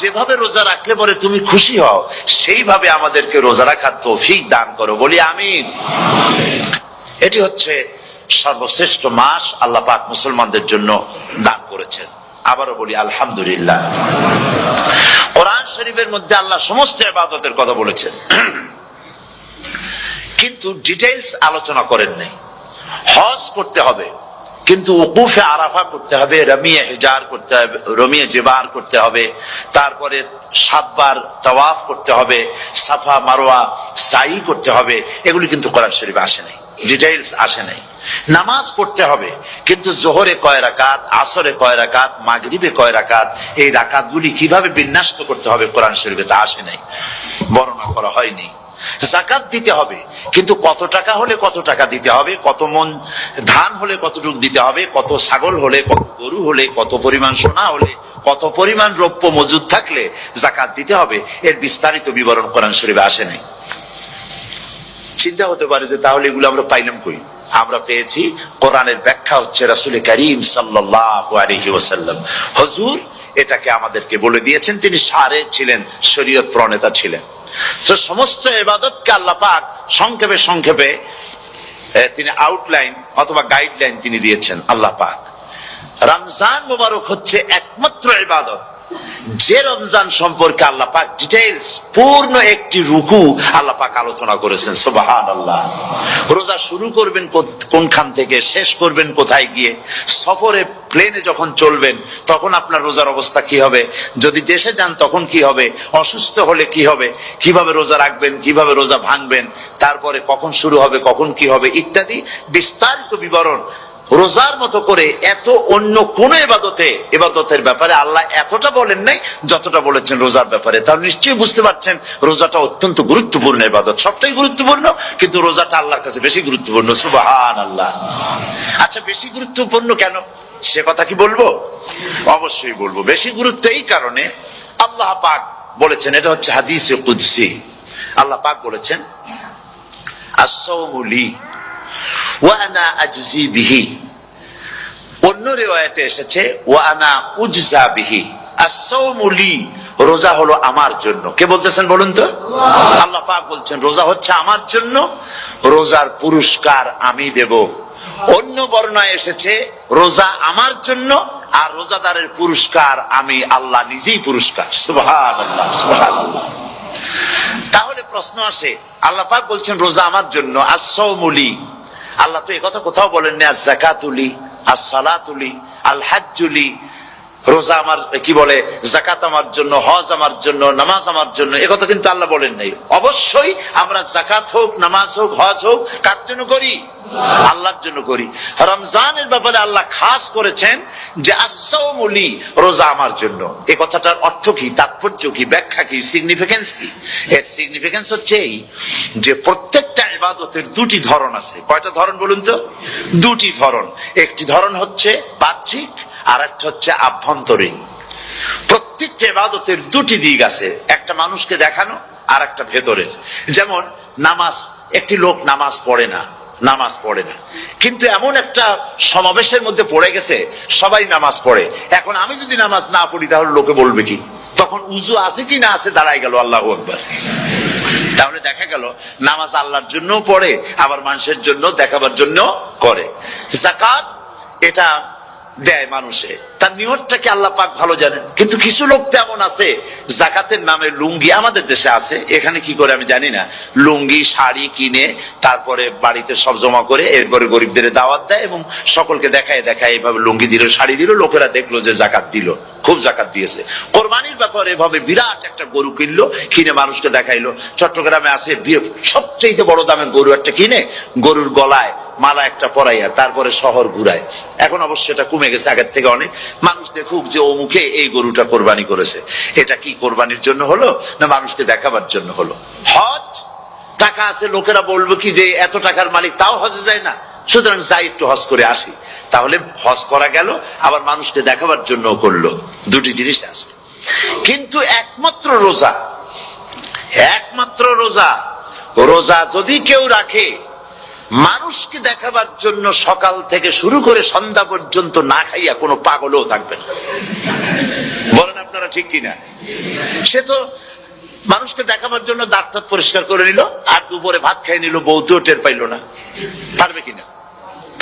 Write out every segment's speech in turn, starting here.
যেভাবে রোজা রাখলে পরে তুমি খুশি হও সেইভাবে আমাদেরকে রোজা রাখার তৌফিক দান করো, বলি আমিন। এটি হচ্ছে সর্বশ্রেষ্ঠ মাস আল্লাহ পাক মুসলমানদের জন্য দান করেছেন। আবারও বলি আলহামদুলিল্লাহ। কোরআন শরীফের মধ্যে আল্লাহ সমস্ত ইবাদতের কথা বলেছেন, কিন্তু ডিটেইলস আলোচনা করেন নাই। হজ করতে হবে, কিন্তু উকুফে আরাফা করতে হবে, রমিয়ে হিজার করতে হবে, রমিয়ে জিবার করতে হবে, তারপরে 7 বার তাওয়াফ করতে হবে, সাফা মারওয়া সাই করতে হবে। এগুলি কিন্তু কোরআন শরীফে আসে নাই, ডিটেইলস আসে নাই। নামাজ পড়তে হবে, কিন্তু জোহরে কয় রাকাত, আসরে কয় রাকাত, মাগরিবে কয় রাকাত, এই রাকাতগুলি কিভাবে বিন্যস্ত করতে হবে কোরআন শরীফে তা আসে নাই, বর্ণনা করা হয়নি। যাকাত দিতে হবে, কিন্তু কত টাকা হলে কত টাকা দিতে হবে, কত মন ধান হলে কতটুকু দিতে হবে, কত ছাগল হলে, কত গরু হলে, কত পরিমাণ সোনা হলে, কত পরিমাণ রৌপ্য মজুদ থাকলে যাকাত দিতে হবে, এর বিস্তারিত বিবরণ কোরআন শরীফে আসে নাই। চিন্তা হতে পারে যে তাহলে এগুলো আমরা পাইলাম কই? আমরা পেয়েছি কোরআনের ব্যাখ্যা হচ্ছে রাসূল করিম সাল্লাল্লাহু আলাইহি ওয়াসাল্লাম, হুজুর এটাকে আমাদেরকে বলে দিয়েছেন। তিনি সারে ছিলেন, শরীয়ত প্রণেতা ছিলেন। তো সমস্ত ইবাদতকে আল্লাহ পাক সংক্ষেপে সংক্ষেপে তিনি আউটলাইন অথবা গাইডলাইন তিনি দিয়েছেন আল্লাহ পাক। রমজান মুবারক হচ্ছে একমাত্র ইবাদত যে রমজান সম্পর্কে আল্লাহ পাক ডিটেইলস পূর্ণ একটি রুকু আল্লাহ পাক আলোচনা করেছেন। সুবহানাল্লাহ। রোজা শুরু করবেন কোনখান থেকে, শেষ করবেন কোথায় গিয়ে, সফরে প্লেনে যখন চলবেন তখন আপনার রোজার অবস্থা কি হবে, যদি দেশে যান তখন কি হবে, অসুস্থ হলে কি হবে, কিভাবে রোজা রাখবেন, কিভাবে রোজা ভাঙবেন, তারপরে কখন শুরু হবে, কখন কি হবে ইত্যাদি বিস্তারিত বিবরণ। রোজার মতো করে এত অন্য কোন ইবাদতের ব্যাপারে আল্লাহ এতটা বলেন নাই যতটা বলেছেন রোজার ব্যাপারে। তাহলে নিশ্চয়ই বুঝতে পারছেন রোজাটা অত্যন্ত গুরুত্বপূর্ণ ইবাদত। সবটাই গুরুত্বপূর্ণ, কিন্তু রোজাটা আল্লাহর কাছে বেশি গুরুত্বপূর্ণ। সুবহানাল্লাহ। আচ্ছা, বেশি গুরুত্বপূর্ণ কেন সে কথা কি বলবো? অবশ্যই বলবো। বেশি গুরুত্ব এই কারণে, আল্লাহ পাক বলেছেন, এটা হচ্ছে হাদিসে কুদসি। আল্লাহ পাক বলেছেন আস-সাওমু লি ওয়া আনা আজজি বিহি। অন্য রিওয়ায়াতে এসেছে ওয়া আনা উজজা বিহি। আস-সাওমু লি, রোজা হলো আমার জন্য। কে বলতেছেন বলুন তো? আল্লাহ পাক বলছেন রোজা হচ্ছে আমার জন্য, রোজার পুরস্কার আমি দেব। অন্য বর্ণনায় এসেছে রোজা আমার জন্য আর রোজাদারের পুরস্কার আমি আল্লাহ নিজেই পুরস্কার। সুবহানাল্লাহ, সুবহানাল্লাহ। তাহলে প্রশ্ন আসে, আল্লাহ পাক বলছেন রোজা আমার জন্য, আস-সাওমু লি। আল্লাহ তো একথা কোথাও বলেন না আজ-যাকাতু লি, আস-সালাতু লি, আল-হাজ্জু লি। রোজা আমার কি বলে, যাকাত আমার জন্য, হজ আমার জন্য, নামাজ আমার জন্য, একথা কিন্তু আল্লাহ বলেন নাই। অবশ্যই আমরা যাকাত হোক, নামাজ হোক, হজ হোক কার জন্য করি? আল্লাহর জন্য করি। রমজানের ব্যাপারে আল্লাহ খাস করেছেন যে আস-সাওমু লি, রোজা আমার জন্য। এই কথাটার অর্থ কি, তাৎপর্য কি, ব্যাখ্যা কি, সিগনিফিকেন্স কি? এর সিগনিফিকেন্স হচ্ছে এই যে প্রত্যেকটা ইবাদতের দুটি ধরন আছে। কয়টা ধরন বলুন তো? দুটি ধরন। একটি ধরন হচ্ছে বাহ্যিক, আর একটা হচ্ছে আভ্যন্তরীণ। প্রত্যেকটা ইবাদতের দুটি দিক আছে, একটা মানুষকে দেখানো আর একটা ভেতরের। যেমন নামাজ, একটি লোক নামাজ পড়ে না, কিন্তু এমন একটা সমাবেশের মধ্যে পড়ে গেছে সবাই নামাজ পড়ে। এখন আমি যদি নামাজ না পড়ি তাহলে লোকে বলবে কি? তখন উজু আছে কি না আছে দাঁড়ায় গেল, আল্লাহু আকবার। তাহলে দেখা গেল নামাজ আল্লাহর জন্য পড়ে, আবার মানুষের জন্য দেখাবার জন্য করে। যাকাত এটা দেয় মানুষে, তার নিয়তটাকে আল্লাহ পাক ভালো জানেন। কিন্তু কিছু লোক তেমন আছে যাকাতের নামে লুঙ্গি, আমাদের দেশে আছে, এখানে কি করে আমি জানি না, লুঙ্গি শাড়ি কিনে তারপরে বাড়িতে সব জমা করে এরপরে গরিবদের দাওয়াত দেয় এবং সকলকে দেখায় এইভাবে লুঙ্গি দিল, শাড়ি দিল, লোকেরা দেখলো যে যাকাত দিল, খুব যাকাত দিয়েছে। কোরবানির ব্যাপারে এভাবে বিরাট একটা গরু কিনলো, কিনে মানুষকে দেখাইলো। চট্টগ্রামে আছে সবচেয়ে বড় দামের গরু একটা কিনে গরুর গলায় মালা একটা পরাইয়া তারপরে শহর ঘুরায়। এখন অবশ্য এটা কমে গেছে আগের থেকে অনেক। মানুষ দেখুক যে অমুকে এই গরুটা কোরবানি করেছে। এটা কি কোরবানির জন্য হলো না মানুষকে দেখাবার জন্য হলো? হজ, টাকা আছে, লোকেরা বলবো কি যে এত টাকার মালিক তাও হজে যায় না, সুতরাং যাই একটু হজ করে আসি। তাহলে হজ করা গেল, আবার মানুষকে দেখাবার জন্য করলো। দুটি জিনিস আছে। কিন্তু একমাত্র রোজা যদি কেউ রাখে মানুষকে দেখাবার জন্য, সকাল থেকে শুরু করে সন্ধ্যা পর্যন্ত না খাইয়া কোনো পাগলও থাকবে না। বলেন আপনারা ঠিক কিনা? সে তো মানুষকে দেখাবার জন্য দাঁত টাত পরিষ্কার করে নিল, আর দুপুরে ভাত খাই নিল, বউতেও টের পাইল না। পারবে কিনা?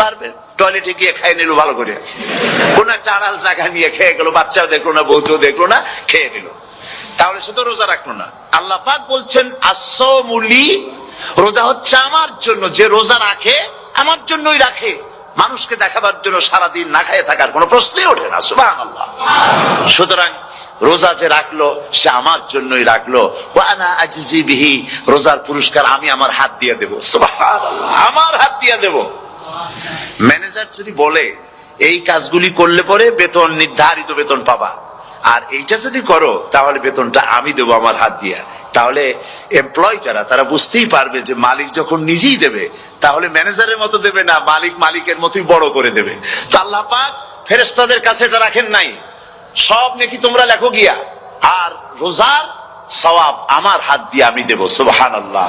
পারবে। টয়লেটে গিয়ে খাই নিল ভালো করে, কোন একটা আড়াল জায়গা নিয়ে খেয়ে গেল, বাচ্চাও দেখলো না, বউতেও দেখলো না, খেয়ে নিল। তাহলে সে তো রোজা রাখলো না। আল্লাহ পাক বলছেন আস-সাওমু লি, রোজা হচ্ছে আমার জন্য। যে রোজা রাখে আমার জন্যই রাখে, মানুষকে দেখাবার জন্য সারাদিন না খাইয়ে থাকার কোনো প্রশ্নই ওঠে না। সুবহানাল্লাহ। সুতরাং রোজা যে রাখলো সে আমার জন্যই রাখলো। ওয়া আনা আজজি বিহি, রোজার পুরস্কার আমি আমার হাত দিয়ে দেব। সুবহানাল্লাহ, আমার হাত দিয়ে দেব। ম্যানেজার যদি বলে এই কাজগুলি করলে পরে বেতন, নির্ধারিত বেতন পাবা, আর এইটা যদি করো তাহলে বেতনটা আমি দেবো আমার হাত দিয়া, তাহলে এমপ্লয় যারা তারা বুঝতেই পারবে যে মালিক যখন নিজেই দেবে তাহলে ম্যানেজারের মতো দেবে না, মালিক মালিকের মতোই বড় করে দেবে। তো আল্লাহ পাক ফেরেশতাদের কাছে এটা রাখেন নাই, সব নাকি তোমরা লেখো গিয়া, আর রোজার সওয়াব আমার হাত দিয়ে আমি দেব। সুবহানাল্লাহ।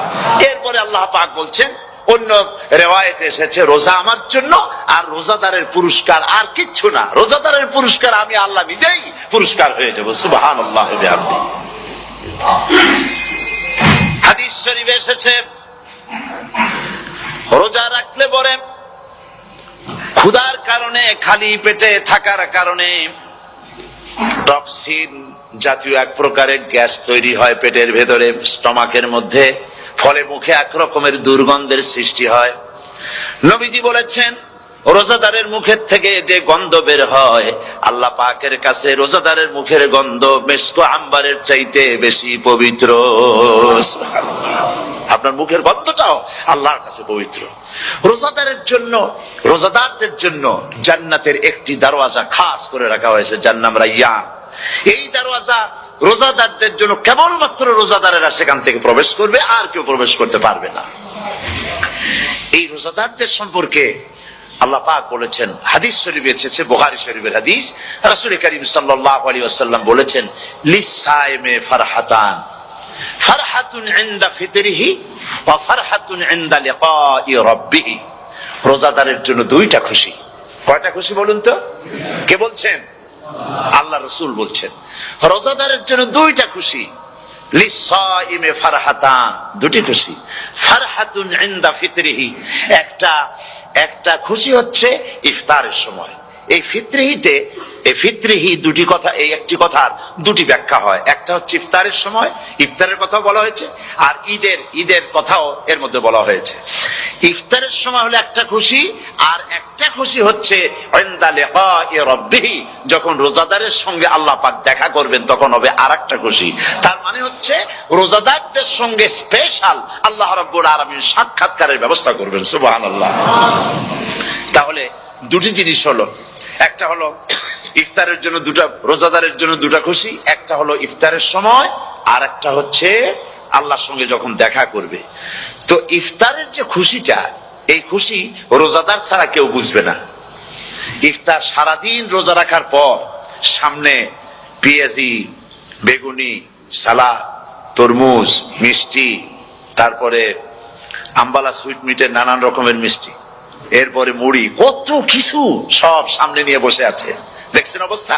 এরপরে আল্লাহ পাক বলছেন, অন্য রিওয়ায়েতে এসেছে রোজা আমার জন্য, আর রোজাদারের পুরস্কার আর কিচ্ছু না, রোজাদারের পুরস্কার আমি আল্লাহ নিজেই পুরস্কার হয়ে যাব। সুবহানাল্লাহ। হাদিস শরীফে এসেছে রোজা রাখলে পরে ক্ষুধার কারণে, খালি পেটে থাকার কারণে টক্সিন জাতীয় এক প্রকারের গ্যাস তৈরি হয় পেটের ভেতরে, স্টমাকের মধ্যে, ফলে মুখে এক রকমের দুর্গন্ধের সৃষ্টি হয়। নবীজি বলেছেন রোজাদারের মুখের থেকে যে গন্ধ বের হয়, আল্লাহ পাকের কাছে রোজাদারের মুখের গন্ধ মেশক আম্বারের চাইতে বেশি পবিত্র। আপনার মুখের গন্ধটাও আল্লাহর কাছে পবিত্র। রোজাদারের জন্য, রোজাদারদের জন্য জান্নাতের একটি দরওয়াজা খাস করে রাখা হয়েছে, যার নাম রায়্যান। এই দরওয়াজা রোজাদারদের জন্য, কেবলমাত্র রোজাদারেরা সেখান থেকে প্রবেশ করবে, আর কেউ প্রবেশ করতে পারবে না। এই রোজাদারদের সম্পর্কে আল্লাহ পাক বলেছেন, হাদিস শরীফে এসেছে, বুখারী শরীফের হাদিস, রাসূল করিম সাল্লাল্লাহু আলাইহি ওয়াসাল্লাম বলেছেন লিস-সাইমে ফারহাতান, ফারহাতুন ইনদা ফিতরিহি ওয়া ফারহাতুন ইনদা লিকাই রাব্বিহি। রোজাদারের জন্য দুইটা খুশি। কয়টা খুশি বলুন তো? কে বলছেন? আল্লাহ রাসূল বলছেন রোজাদারের জন্য দুইটা খুশি। লিস-সাইমে ফারহাতান, দুটি খুশি। ফারহাতুন ইনদা ফিতরিহি, একটা খুশি হচ্ছে ইফতারের সময়। এই ফিতরিহিতে, এই ফিতরিহি দুটি কথা, এই একটি কথার দুটি ব্যাখ্যা হয়। একটা হচ্ছে ইফতারের সময়, ইফতারের কথা বলা হয়েছে, আর ঈদের কথাও এর মধ্যে বলা হয়েছে। ইফতারের সময় হলো একটা খুশি, আর একটা খুশি হচ্ছে ইনদা লিকাই রাব্বিহি, যখন রোজাদারের সঙ্গে আল্লাহ পাক দেখা করবেন তখন হবে আরেকটা খুশি। তার মানে হচ্ছে রোজাদারদের সঙ্গে স্পেশাল আল্লাহ রাব্বুল আলামিন সাক্ষাৎকারের ব্যবস্থা করবেন। সুবহানাল্লাহ। তাহলে দুটি জিনিস হলো, একটা হলো ইফতারের জন্য দুটা, রোজাদারের জন্য দুটা খুশি, একটা হলো ইফতারের সময়, আর একটা হচ্ছে আল্লাহর সঙ্গে যখন দেখা করবে। তো ইফতারের যে খুশিটা, এই খুশি রোজাদার ছাড়া কেউ বুঝবে না। ইফতার সারাদিন রোজা রাখার পর সামনে পেঁয়াজি, বেগুনি, সালাদ, তরমুজ, মিষ্টি, তারপরে আম্বালা সুইট মিটের নানান রকমের মিষ্টি, এরপরে মুড়ি, কত কিছু সব সামনে নিয়ে বসে আছে। দেখছেন অবস্থা?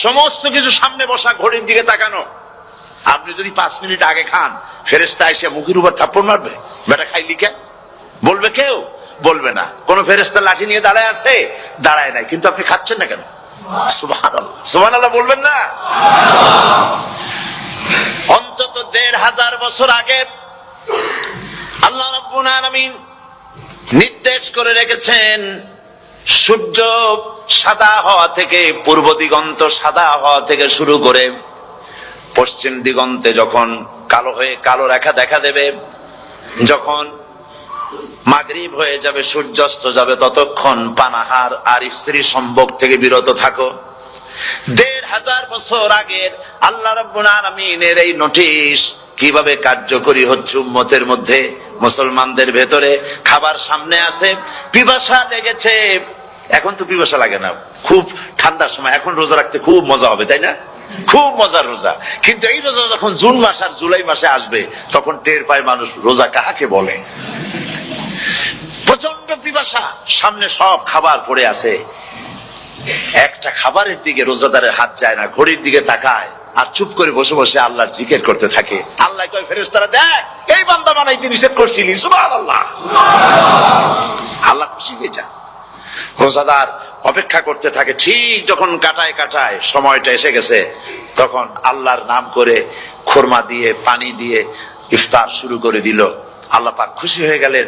সমস্ত কিছু সামনে বসা, ঘড়ির দিকে তাকানো। আপনি যদি 5 মিনিট আগে খান, ফেরেশতা এসে মুখের উপর থাপ্পড় মারবে, বেটা খাইলি কেন? বলবে কেউ? বলবে না। কোন ফেরেশতা লাঠি নিয়ে দাঁড়ায় আছে? দাঁড়ায় নাই, কিন্তু আপনি খাচ্ছেন না কেন? সুবহানাল্লাহ, সুবহানাল্লাহ বলবেন না? অন্তত 1500 বছর আগে আল্লাহ রাব্বুল আলামিন নির্দেশ করে রেখেছেন, সূর্য সাদা হওয়া থেকে, পূর্ব দিগন্ত সাদা হওয়া থেকে শুরু করে পশ্চিম দিগন্তে যখন কালো হয়ে কালো রেখা দেখা দেবে, যখন মাগরিব হয়ে যাবে, সূর্যাস্ত যাবে, ততক্ষণ পানাহার আর স্ত্রী সম্ভোগ থেকে বিরত থাকো। 1500 বছর আগের আল্লাহ রাব্বুল আলামিনের এই নোটিশ কিভাবে কার্যকরী হচ্ছে উম্মতের মধ্যে, মুসলমানদের ভেতরে। খাবার সামনে আছে, পিপাসা লেগেছে, এখন তো পিপাসা লাগে না, খুব ঠান্ডার সময়, এখন রোজা রাখতে খুব মজা হবে, তাই না? খুব মজার রোজা। কিন্তু এই রোজা যখন জুন মাস আর জুলাই মাসে আসবে, তখন টের পায় মানুষ রোজা কাহাকে বলে। প্রচন্ড পিপাসা, সামনে সব খাবার পড়ে আছে, একটা খাবারের দিকে রোজাদারের হাত যায় না, ঘড়ির দিকে তাকায় আর চুপ করে বসে বসে আল্লাহর জিকির করতে থাকে। আল্লাহ কয় ফেরেশতারা, দেখ এই বান্দা বানাইতে নিষেধ করছিলি, সুবহানাল্লাহ। আল্লাহ খুশি হয়ে যায়। রোজাদার অপেক্ষা করতে থাকে, ঠিক যখন কাটায় কাটায় সময়টা এসে গেছে, তখন আল্লাহর নাম করে খুরমা দিয়ে পানি দিয়ে ইফতার শুরু করে দিল। আল্লাহ পাক খুশি হয়ে গেলেন।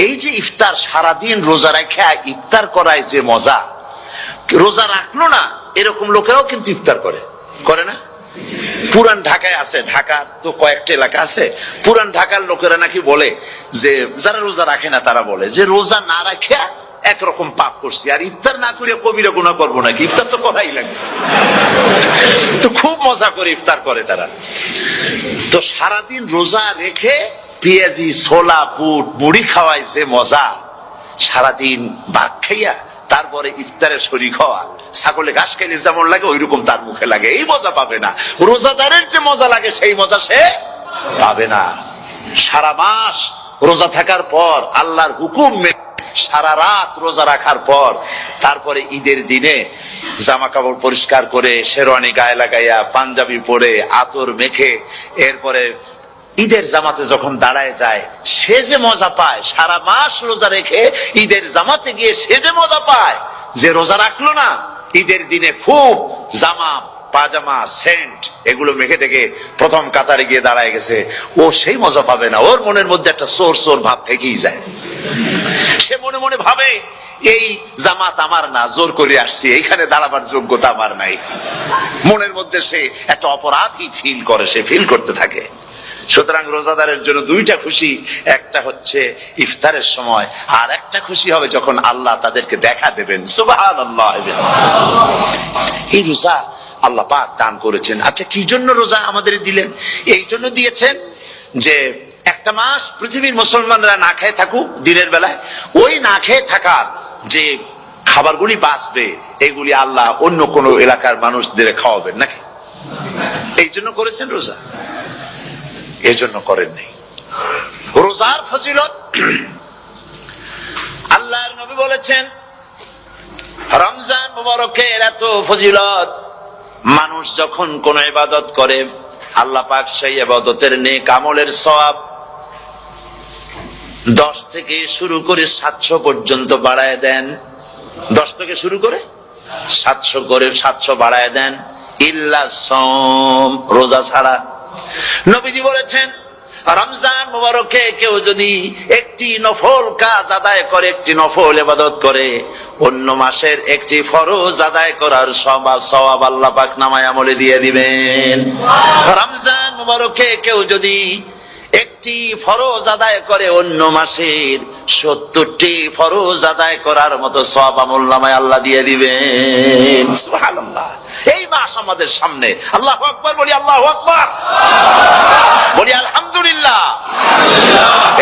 এই যে ইফতার, সারাদিন রোজা রেখে ইফতার করায় যে মজা, রোজা রাখলো না এরকম লোকেরাও কিন্তু ইফতার করে, করে না? পুরান ঢাকায় আছে, ঢাকার তো কয়েকটা এলাকা আছে, পুরান ঢাকার লোকেরা নাকি বলে যে, যারা রোজা রাখে না তারা বলে যে রোজা না রাখে একরকম পাপ করছি, আর ইফতার না করে কবিরা গুনাহ করবো নাকি, ইফতার তো করাই লাগবে। তো খুব মজা করে ইফতার করে তারা। তো সারাদিন রোজা রেখে পেঁয়াজি, ছোলা, বুট, মুড়ি খাওয়ায় যে মজা, সারাদিন ভাত খাইয়া তারপরে ইফতারে শরীক হওয়া, ছাগলে ঘাস খাইলে যেমন লাগে ওই রকম তার মুখে লাগে, এই মজা পাবে না। রোজাদারের যে মজা লাগে সেই মজা সে পাবে না। সারা মাস রোজা থাকার পর, আল্লাহর হুকুম মেনে সারা রাত রোজা রাখার পর, তারপরে ঈদের দিনে জামা কাপড় পরিষ্কার করে, শেরওয়ানি গায়ে লাগাইয়া, পাঞ্জাবি পরে, আতর মেখে, এরপরে ঈদের জামাতে যখন দাঁড়ায় যায়, সে যে মজা পায়, সারা মাস রোজা রেখে ঈদের জামাতে গিয়ে সে যে মজা পায়, যে রোজা রাখলো না ঈদের দিনে খুব জামা, পাজামা, সেন্ট এগুলো মেখে টেকে প্রথম কাতারে গিয়ে দাঁড়ায় গেছে, ও সেই মজা পাবে না। ওর মনের মধ্যে একটা চোর চোর ভাব থেকেই যায়। সে মনে মনে ভাবে, এই জামাত আমার না, জোর করে আসছি, এইখানে দাঁড়াবার যোগ্যতা আমার নাই। মনের মধ্যে সে একটা অপরাধী ফিল করে, সে ফিল করতে থাকে। সুতরাং রোজাদারের জন্য দুইটা খুশি, একটা হচ্ছে ইফতারের সময়, আর একটা খুশি হবে যখন আল্লাহ তাদেরকে দেখা দেবেন। সুবহানাল্লাহ। এই রোজা আল্লাহ পাক দান করেছেন। আচ্ছা, কি জন্য রোজা আমাদের দিলেন? এই জন্য দিয়েছেন যে একটা মাস পৃথিবীর মুসলমানরা না খেয়ে থাকুক দিনের বেলায়, ওই না খেয়ে থাকার যে খাবারগুলি বাঁচবে, এগুলি আল্লাহ অন্য কোন এলাকার মানুষদের খাওয়াবেন নাকি? এই জন্য করেছেন রোজা, এই জন্য করেন নাই। রোজার ফজিলত আল্লাহর নবী বলেছেন, রমজান মুবারকের এত ফজিলত, মানুষ যখন কোন ইবাদত করে আল্লাহ পাক সেই ইবাদতের নেক আমলের সওয়াব 10 থেকে শুরু করে 700 পর্যন্ত বাড়ায় দেন। 10 থেকে শুরু করে 700 করে 700 বাড়ায় দেন, ইল্লা সাওম, রোজা ছাড়া। নবীজি বলেছেন, রমজান মুবারকে কেউ যদি একটি নফল কাজ আদায় করে, একটি নফল ইবাদত করে, অন্য মাসের একটি ফরজ আদায় করার সওয়াব আল্লাহ পাক নামায়ে আমলে দিয়ে দিবেন। রমজান মুবারকে কেউ যদি একটি ফরজ আদায় করে, অন্য মাসের 70টি ফরজ আদায় করার মতো সওয়াব আমল নামায়ে আল্লাহ দিয়ে দিবেন। সুবহানাল্লাহ। এই মাস আমাদের সামনে, আল্লাহু আকবার বলি, আল্লাহু আকবার বলি, আলহামদুলিল্লাহ।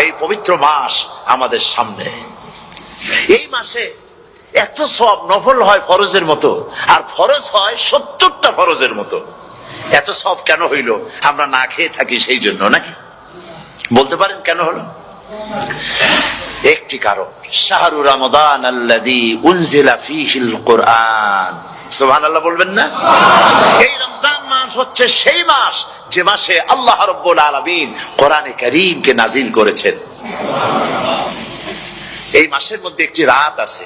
এই পবিত্র মাস আমাদের সামনে। এই মাসে এত সওয়াব, নফল হয় ফরজের মতো, আর ফরজ হয় 70টা ফরজের মতো। এত সওয়াব কেন হইল? আমরা না খেয়ে থাকি সেই জন্য নাকি? বলতে পারেন কেন হলো? একটি কারণ, শাহরু রমাদান আল্লাযী উনজিলা ফীহিল কুরআন। সুবহানাল্লাহ বলবেন না? এই রমজান মাস হচ্ছে সেই মাস যে মাসে আল্লাহ রাব্বুল আলামিন কোরআনে কারীমকে নাজিল করেছেন। এই মাসের মধ্যে একটি রাত আছে,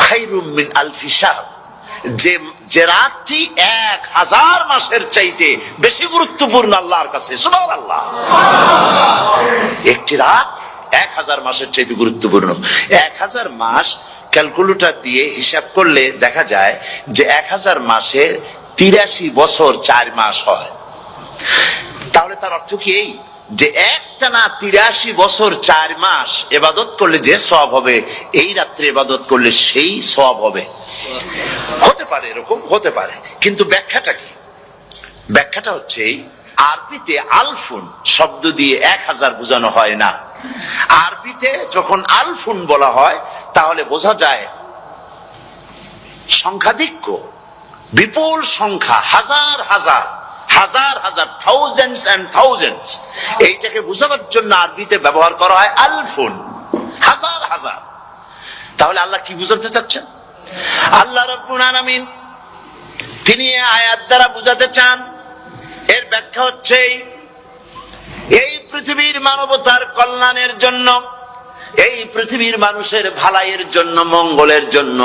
খায়রুম মিন আলফি শাহর, যে রাতটি 1000 মাসের চাইতে বেশি গুরুত্বপূর্ণ আল্লাহর কাছে। সুবহানাল্লাহ। একটি রাত 1000 মাসের চাইতে গুরুত্বপূর্ণ। 1000 মাস ক্যালকুলেটর দিয়ে হিসাব করলে দেখা যায় যে 1000 মাসে 83 বছর 4 মাস হয়। তাহলে তার অর্থ কি এই যে একটানা 83 বছর 4 মাস ইবাদত করলে যে সওয়াব হবে, এই রাত্রে ইবাদত করলে সেই সওয়াব হবে? হতে পারে, এরকম হতে পারে, কিন্তু ব্যাখ্যাটা কি? ব্যাখ্যাটা হচ্ছে, আরবিতে আলফুন শব্দ দিয়ে 1000 বোঝানো হয় না। আরবিতে যখন আলফুন বলা হয় তাহলে বোঝা যায় সংখ্যাধিক্য, বিপুল সংখ্যা, হাজার হাজার, হাজার হাজার, থাউজেন্ডস এন্ড থাউজেন্ডস। এইটাকে বোঝানোর জন্য আরবিতে ব্যবহার করা হয় আলফুন, হাজার হাজার। তাহলে আল্লাহ কি বুঝাতে চাচ্ছেন? আল্লাহ রাব্বুল আলামিন তিনি আয়াত দ্বারা বুঝাতে চান, এর ব্যাখ্যা হচ্ছে এই পৃথিবীর মানবতার কল্যাণের জন্য, এই পৃথিবীর মানুষের ভালাইয়ের জন্য, মঙ্গলের জন্য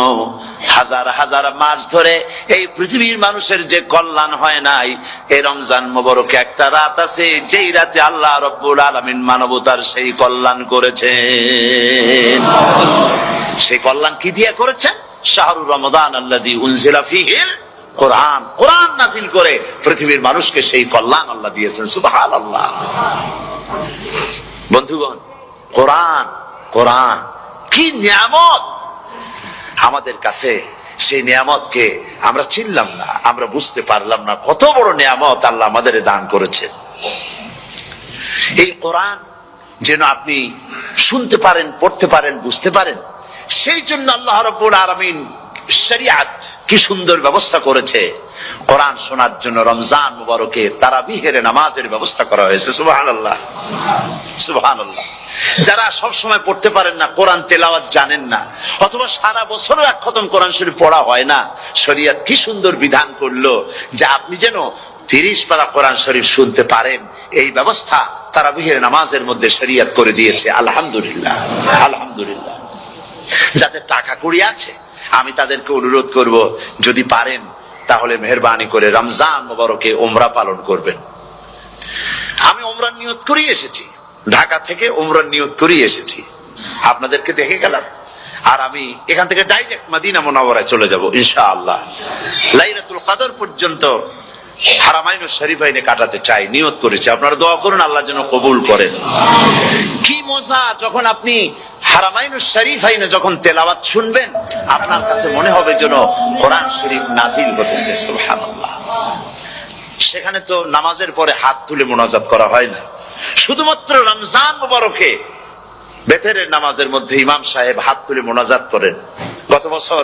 হাজার হাজার মাস ধরে এই পৃথিবীর মানুষের যে কল্যাণ হয় নাই, এই রমজান মোবারকে একটা রাত আছে যেই রাতে আল্লাহ রাব্বুল আলামিন মানবতার সেই কল্যাণ করেছেন। সেই কল্যাণ কি দিয়ে করেছেন? শাহরুর রমাদান আল্লাযী উনজিলা ফীহিল কোরআন, কোরআন নাযিল করে পৃথিবীর মানুষকে সেই কল্যাণ আল্লাহ দিয়েছেন। সুবহানাল্লাহ। বন্ধুগণ, কোরআন, কোরআন কি নিয়ামত আমাদের কাছে! সেই নিয়ামতকে আমরা চিনলাম না, আমরা বুঝতে পারলাম না কত বড় নিয়ামত আল্লাহ আমাদের দান করেছে। এই কোরআন যেন আপনি শুনতে পারেন, পড়তে পারেন, বুঝতে পারেন, সেই জন্য আল্লাহ রাব্বুল আলামিন শরিয়াত কি সুন্দর ব্যবস্থা করেছে। কোরআন শোনার জন্য রমজান মুবারকে তারাবিহের নামাজের ব্যবস্থা করা হয়েছে। সুবহানাল্লাহ, সুবহানাল্লাহ। যারা সব সময় পড়তে পারেন না, কোরআন তেলাওয়াত জানেন না, অথবা সারা বছরও এক খতম কোরআন শরীফ পড়া হয় না, শরিয়ত কি সুন্দর বিধান করলো যে আপনি যেন 30 পারা কোরআন শরীফ শুনতে পারেন। এই ব্যবস্থা তারাবিহের নামাজের মধ্যে শরিয়ত করে দিয়েছে। আলহামদুলিল্লাহ, আলহামদুলিল্লাহ। যাদের টাকা কড়ি আছে আমি তাদেরকে অনুরোধ করব, যদি পারেন তাহলে মেহেরবানি করে রমজান মুবারকে উমরা পালন করবেন। আমি উমরার নিয়ত করেই এসেছি, ঢাকা থেকে উমরার নিয়ত করেই এসেছি, আপনাদেরকে দেখে গেলাম। আর আমি এখান থেকে ডাইরেক্ট মদিনা মুনাওয়ারায় চলে যাব ইনশাআল্লাহ। লাইলাতুল কদর পর্যন্ত হারামাইনুশ শরীফাইনে কাটাতে চাই, নিয়ত করেছি। আপনারা দোয়া করুন আল্লাহ যেন কবুল করেন। কি মজা যখন আপনি হারামাইনুশ শরীফাইনে যখন তেলাওয়াত শুনবেন, আপনার কাছে মনে হবে যেন কোরআন শরীফ নাজিল হতেছে। সুবহানাল্লাহ। সেখানে তো নামাজের পরে হাত তুলে মুনাজাত করা হয় না, শুধুমাত্র রমজান মুবারকে বেতেরের নামাজের মধ্যে ইমাম সাহেব হাত তুলে মুনাজাত করেন। গত বছর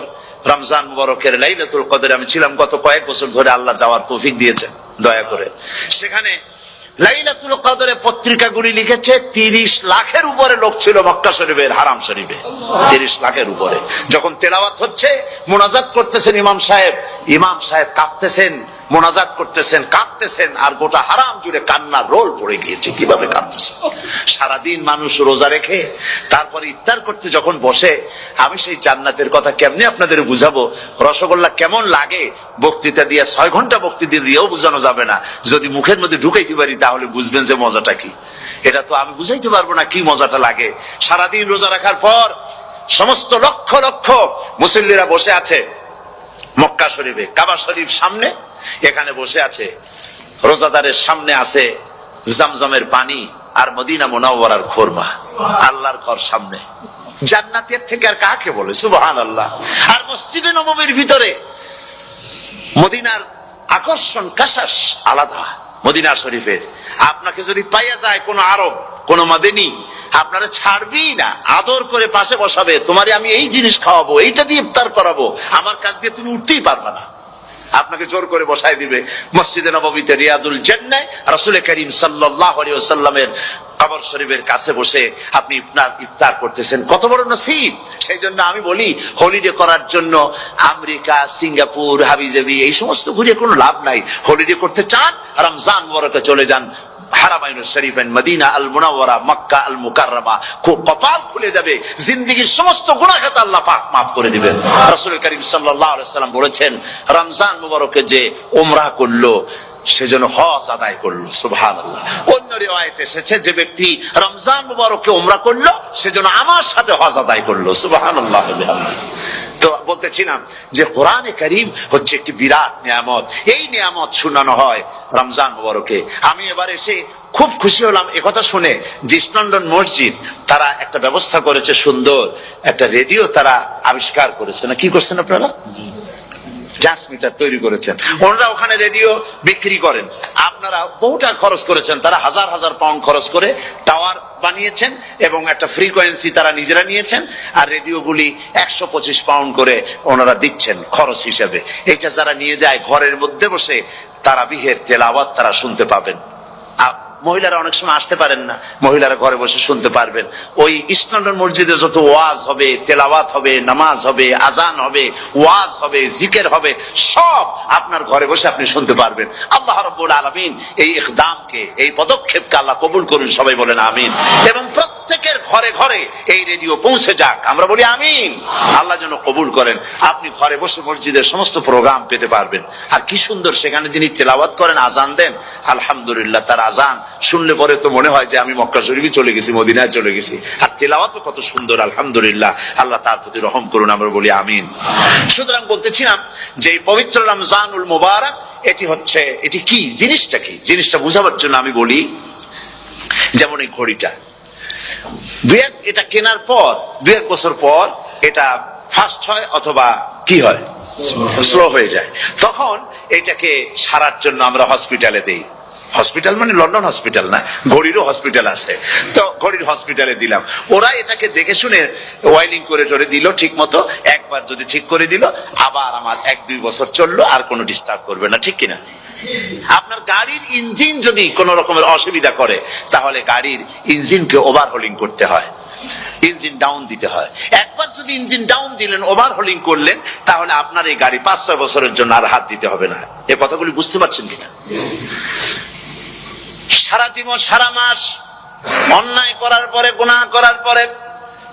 রমজান মুবারকের লাইলাতুল কদরে আমি ছিলাম, গত কয়েক বছর ধরে আল্লাহ যাওয়ার তৌফিক দিয়েছেন দয়া করে। সেখানে লাইলাতুল কদরে পত্রিকাগুলি লিখেছে 30 লাখের উপরে লোক ছিল মক্কা শরীফের হারাম শরীফে, 30 লাখের উপরে। যখন তেলাওয়াত হচ্ছে, মুনাজাত করতেছেন ইমাম সাহেব কাঁপতেছেন, মোনাজাত করতেছেন, কাঁদতেছেন, আর গোটা হারাম জুড়ে কান্নার রোল পড়ে গিয়েছে। কিভাবে কাঁদতেছেন! সারাদিন মানুষ রোজা রেখে তারপরে ইফতার করতে যখন বসে, আমি সেই জান্নাতের কথা কেমনে আপনাদের বুঝাবো? রসগোল্লা কেমন লাগে বক্তৃতা দিয়ে 6 ঘন্টা বক্তৃতা দিয়েও বোঝানো যাবে না। যদি মুখের মধ্যে ঢুকাইতে পারি তাহলে বুঝবেন যে মজাটা কি। এটা তো আমি বুঝাইতে পারবো না কি মজাটা লাগে। সারাদিন রোজা রাখার পর সমস্ত লক্ষ লক্ষ মুসল্লিরা বসে আছে মক্কা শরীফে, কাবা শরীফ সামনে, এখানে বসে আছে। রোজাদারের সামনে আছে জমজমের পানি আর মদিনা মুনাওয়ারার খুরমা। আল্লাহর ঘর সামনে, জান্নাতের থেকে আর কাকে বলে! সুবহানাল্লাহ। আর মসজিদে নববীর ভিতরে মদিনার আকর্ষণ কাশাস আলাদা। মদিনা শরীফের আপনাকে যদি পাইয়া যায় কোন আরব, কোন মাদানী, আপনারা ছাড়বি না, আদর করে পাশে বসাবে, তোমারে আমি এই জিনিস খাওয়াবো, এইটা দিয়ে ইফতার করাবো, আমার কাছ দিয়ে তুমি উঠতেই পারবে না, আপনাকে জোর করে বসায় দিবে। মসজিদে নববীতে রিয়াদুল জান্নাহ রাসূল করিম সাল্লাল্লাহু আলাইহি ওয়াসাল্লামের কবর শরীফের কাছে বসে আপনি ইফতার করতেছেন, কত বড় নসিব! সেই জন্য আমি বলি, হলিডে করার জন্য আমেরিকা, সিঙ্গাপুর, হাবিজাবি এই সমস্ত ঘুরে কোনো লাভ নাই। হলিডে করতে চান, রমজান মুবারকে চলে যান হারামাইনুশ শরীফাইন, মদিনা আল মুনাওয়ারা, মক্কা আল মুকাররমা। কপাল খুলে যাবে, জিন্দেগীর সমস্ত গুনাহ খাতা আল্লাহ পাক maaf করে দিবেন। রাসূল করিম সাল্লাল্লাহু আলাইহি ওয়াসাল্লাম বলেছেন, রমজান মুবারকে যে উমরা করলো সেজন্য হজ আদায় করলো। সুবহানাল্লাহ। অন্য রিওয়ায়াতে এসেছে, যে ব্যক্তি রমজান মুবারকে উমরা করলো সেজন্য আমার সাথে হজ আদায় করলো। সুবহানাল্লাহ। তো বলতেছিলাম যে কোরআনে কারীম হচ্ছে একটি বিরাট নিয়ামত। এই নিয়ামত শোনানো হয় রমজান মুবারকে। আমি এবার এসে খুব খুশি হলাম একথা শুনে যে ইস্ট লন্ডন মসজিদ তারা একটা ব্যবস্থা করেছে, সুন্দর একটা রেডিও তারা আবিষ্কার করেছে। না কি করছেন আপনারা? ট্রান্সমিটার তৈরি করেছেন। ওনারা ওখানে রেডিও বিক্রি করেন। আপনারা বহুটা খরচ করেছেন, তারা হাজার হাজার পাউন্ড খরচ করে টাওয়ার বানিয়েছেন এবং একটা ফ্রিকোয়েন্সি তারা নিজেরা নিয়েছেন, আর রেডিওগুলি 125 পাউন্ড করে ওনারা দিচ্ছেন খরচ হিসেবে। এটা যারা নিয়ে যায় ঘরের মধ্যে বসে তারাবিহের তেলাওয়াত তারা শুনতে পাবেন। মহিলারা অনেক সময় আসতে পারেন না, মহিলারা ঘরে বসে শুনতে পারবেন। ওই ইস্টলন্ডন মসজিদে যত ওয়াজ হবে, তেলাওয়াত হবে, নামাজ হবে, আজান হবে, ওয়াজ হবে, জিকির হবে, সব আপনার ঘরে বসে আপনি শুনতে পারবেন। আল্লাহ রাব্বুল আলামিন এই ইকদামকে, এই পদক্ষেপকে আল্লাহ কবুল করুন, সবাই বলেন আমিন। এবং প্রত্যেকের ঘরে ঘরে এই রেডিও পৌঁছে যাক, আমরা বলি আমিন। আল্লাহ যেন কবুল করেন। আপনি ঘরে বসে মসজিদের সমস্ত প্রোগ্রাম পেতে পারবেন। আর কি সুন্দর সেখানে যিনি তেলাওয়াত করেন, আজান দেন, আলহামদুলিল্লাহ, তার আজান শুনলে পরে তো মনে হয় যে আমি মক্কা শরীফে চলে গেছি, মদিনায় চলে গেছি। আর তেলাওয়াতও কত সুন্দর, আলহামদুলিল্লাহ। আল্লাহ তার প্রতি রহম করুন, আমরা বলি আমিন। সুতরাং বলতেছিলাম যে এই পবিত্র রমজানুল মুবারক, এটি কি, জিনিসটা কি, জিনিসটা বুঝাবার জন্য আমি বলি, যেমন এই ঘড়িটা এটা কেনার পর 2-1 বছর পর এটা ফাস্ট হয় অথবা কি হয়, স্লো হয়ে যায়। তখন এটাকে সারার জন্য আমরা হসপিটালে দেই। হসপিটাল মানে লন্ডন হসপিটাল না, ঘড়িরও হসপিটাল আছে। তো ঘড়ির হসপিটালে দিলাম, ওরা এটাকে দেখে শুনে ওয়াইলিং করে টরে দিল ঠিক মতো। একবার যদি ঠিক করে দিল, আবার আমার 1-2 বছর চললো, আর কোনো ডিস্টার্ব করবে না, ঠিক কিনা? আপনার গাড়ির ইঞ্জিন যদি কোন রকমের অসুবিধা করে, তাহলে গাড়ির ইঞ্জিনকে ওভারহোলিং করতে হয়, ইঞ্জিন ডাউন দিতে হয়। একবার যদি ইঞ্জিন ডাউন দিলেন, ওভারহোলিং করলেন, তাহলে আপনার এই গাড়ি 5-6 বছরের জন্য আর হাত দিতে হবে না। এই কথাগুলি বুঝতে পারছেন কিনা? সারা জীবন, সারা মাস অন্যায় করার পরে, গুনাহ করার পরে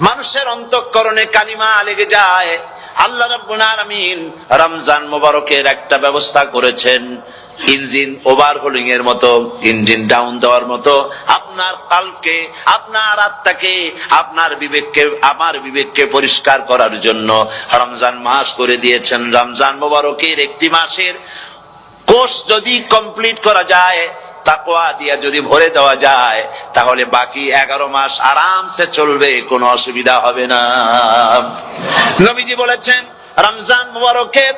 মানুষের অন্তঃকরণে কালিমা লেগে যায়। আল্লাহ রাব্বুল আলামিন রমজান মোবারকের একটা ব্যবস্থা করেছেন, ইঞ্জিন ওভারহোলিং এর মতো, ইঞ্জিন ডাউন দেওয়ার মতো। আপনার কালকে, আপনার আত্মাকে, আপনার বিবেককে, আমার বিবেককে পরিষ্কার করার জন্য রমজান মাস করে দিয়েছেন। রমজান মোবারকের একটি মাসের কোর্স যদি কমপ্লিট করা যায়, তাকওয়া দিয়া যদি ভরে দেওয়া যায়, তাহলে বাকি 11 মাস আরামসে চলবে, কোনো অসুবিধা হবে না। নবীজি বলেছেন, রমজান মুবারকের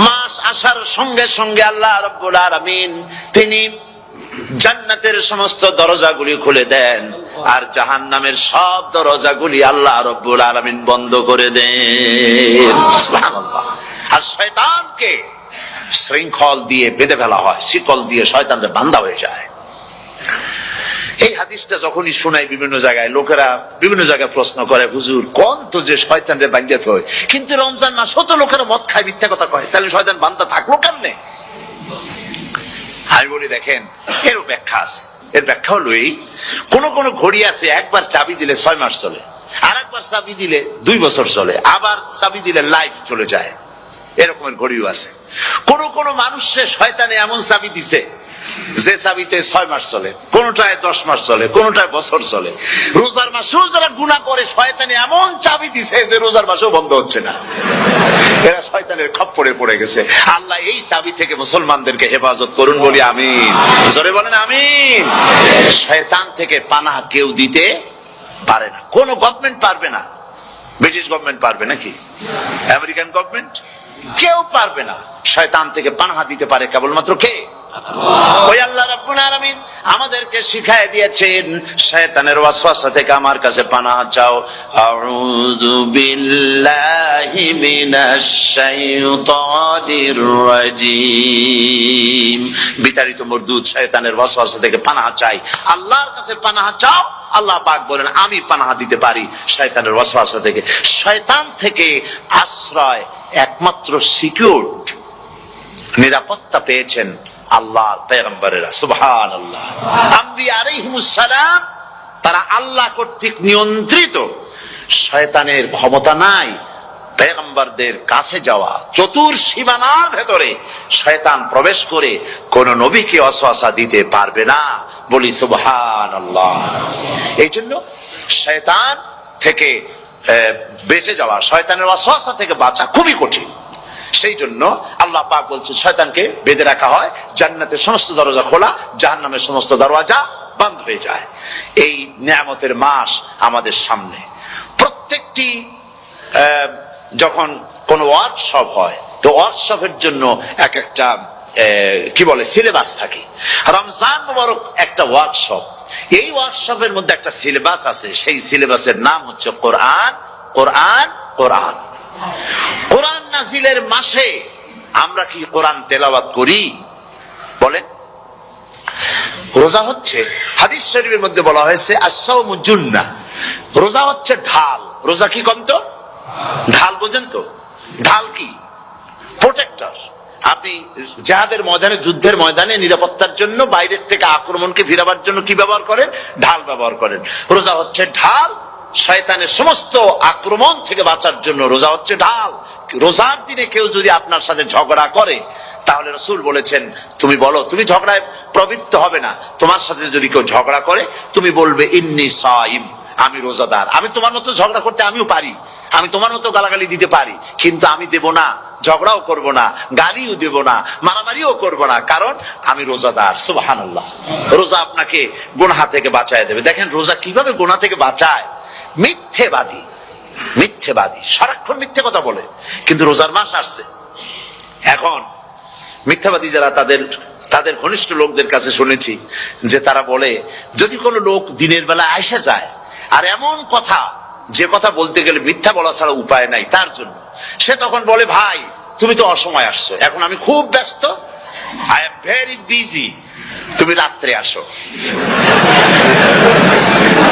মাস আসার সঙ্গে সঙ্গে আল্লাহ রাব্বুল আলামিন তিনি জান্নাতের সমস্ত দরজাগুলি খুলে দেন, আর জাহান্নামের সব দরজাগুলি আল্লাহ রাব্বুল আলামিন বন্ধ করে দেন। সুবহানাল্লাহ। আর শয়তানকে শৃঙ্খল দিয়ে বেঁধে ফেলা হয়, শিকল দিয়ে শয়তানরা বান্ধা হয়ে যায়। এই হাদিসটা যখনই শোনাই বিভিন্ন জায়গায়, লোকেরা বিভিন্ন জায়গায় প্রশ্ন করে, হুজুর কোন তো যে শয়তানরে বান্ধিয়ে হয়, কিন্তু রমজান মাস হতো লোকেরা মদ খায়, মিথ্যা কথা কয়, তাহলে শয়তান বান্ধা থাকলো কেমনে? আমি বলি, দেখেন, এর ব্যাখ্যা আছে। এর ব্যাখ্যা হলো এই, কোন কোন ঘড়ি আছে একবার চাবি দিলে 6 মাস চলে, আর একবার চাবি দিলে 2 বছর চলে, আবার চাবি দিলে লাইফ চলে যায়। এরকমের ঘড়িও আছে। কোন কোন মানুষের শয়তানে এমন চাবি দিছে যে চাবিতে 6 মাস চলে, কোনটায় 10 মাস চলে, কোনটায় বছর চলে। রোজার মাসেও যারা গুনাহ করে, শয়তানে এমন চাবি দিছে যে রোজার মাসেও বন্ধ হচ্ছে না। এরা শয়তানের খপ্পরে পড়ে গেছে। আল্লাহ এই চাবি থেকে মুসলমানদেরকে হেফাজত করুন, বলি আমিন। জোরে বলেন আমিন। শয়তান থেকে পানাহ কেউ দিতে পারে না, কোন গভর্নমেন্ট পারবে না। ব্রিটিশ গভর্নমেন্ট পারবে নাকি? American government? কেউ পারবে না। শয়তান থেকে পানাহ দিতে পারে কেবলমাত্র কে? ওই আল্লাহ রাব্বুল আলামিন আমাদেরকে শিখায় দিয়েছেন, শয়তানের ওয়াসওয়াসা থেকে আমার কাছে পানাহ চাও। আউযু বিল্লাহি মিনাশ শাইতানির রাজীম। বিতাড়িত মরদুদ শয়তানের ওয়াসওয়াসা থেকে পানাহ চাই, আল্লাহর কাছে পানাহ চাও। আল্লাহ পাক বলেন, আমি পানাহ দিতে পারি শয়তানের ওয়াসওয়াসা থেকে। শয়তান থেকে আশ্রয় একমাত্র সিকিউরড, নিরাপত্তা পেয়েছেন আল্লাহ পয়গম্বরেরা। সুবহানাল্লাহ। আম্বিয়া আলাইহিমুস সালাম, তারা আল্লাহ কর্তৃক নিয়ন্ত্রিত। শয়তানের ক্ষমতা নাই পয়গম্বরদের কাছে যাওয়া। চতুর সীমানার ভেতরে শয়তান প্রবেশ করে কোন নবীকে ওয়াসওয়াসা দিতে পারবে না, বলি সুবহানাল্লাহ। এই জন্য শয়তান থেকে বেঁচে যাওয়া, শয়তানের ওয়াসওয়াসা থেকে বাঁচা খুবই কঠিন। সেই জন্য আল্লাহ পাক বলছে, শয়তানকে বেঁধে রাখা হয়, জান্নাতের সমস্ত দরজা খোলা, জাহান্নামের সমস্ত দরজা বন্ধ হয়ে যায়। এই নিয়ামতের মাস আমাদের সামনে। প্রত্যেকটি যখন কোন ওয়ার্কশপ হয়, তো ওয়ার্কশপের জন্য এক একটা কি বলে সিলেবাস থাকে। রমজান মুবারক একটা ওয়ার্কশপ। এই ওয়ার্কশপের মধ্যে একটা সিলেবাস আছে, সেই সিলেবাসের নাম হচ্ছে কোরআন। কোরআন, কোরআন। কোরআন নাজিলের মাসে আমরা কি কোরআন তেলাওয়াত করি? বলেন। রোজা হচ্ছে, হাদিস শরীফের মধ্যে বলা হয়েছে আস-সাওমু জুন্নাহ, রোজা হচ্ছে ঢাল। রোজা কি কন্ত? ঢাল বোঝেন তো? ঢাল কি? প্রোটেক্টর। আপনি জিহাদের ময়দানে, যুদ্ধের ময়দানে নিরাপত্তার জন্য, বাইরের থেকে আক্রমণকে ফিরাবার জন্য কি ব্যবহার করেন? ঢাল ব্যবহার করেন। রোজা হচ্ছে ঢাল, শয়তানের সমস্ত আক্রমণ থেকে বাঁচার জন্য রোজা হচ্ছে ঢাল। রোজার দিনে কেউ যদি আপনার সাথে ঝগড়া করে, তাহলে রাসূল বলেছেন তুমি বলো, তুমি ঝগড়ায় প্রবৃত্ত হবে না। তোমার সাথে যদি কেউ ঝগড়া করে, তুমি বলবে ইন্নী সাইম, আমি রোজাদার। আমি তোমার মতো ঝগড়া করতে আমিও পারি, আমি তোমার মতো গালাগালি দিতে পারি, কিন্তু আমি দেব না, ঝগড়াও করব না, গালিও দেব না, মারামারিও করব না, কারণ আমি রোজাদার। সুবহানাল্লাহ। রোজা আপনাকে গুনাহ থেকে বাঁচায় দেবে। দেখেন রোজা কিভাবে গুনাহ থেকে বাঁচায়। মিথ্যেবাদী, মিথ্যেবাদী সারাক্ষণ মিথ্যে কথা বলে, কিন্তু রোজার মাস আসছে। এখন মিথ্যাবাদী যারা, তাদের ঘনিষ্ঠ লোকদের কাছে শুনেছি যে তারা বলে, যদি কোনো লোক দিনের বেলা আইসা যায় আর এমন কথা, যে কথা বলতে গেলে মিথ্যা বলা ছাড়া উপায় নাই তার জন্য, সে তখন বলে ভাই তুমি তো অসময় আসছো, এখন আমি খুব ব্যস্ত, আই এম ভেরি বিজি, তুমি রাত্রে আসো।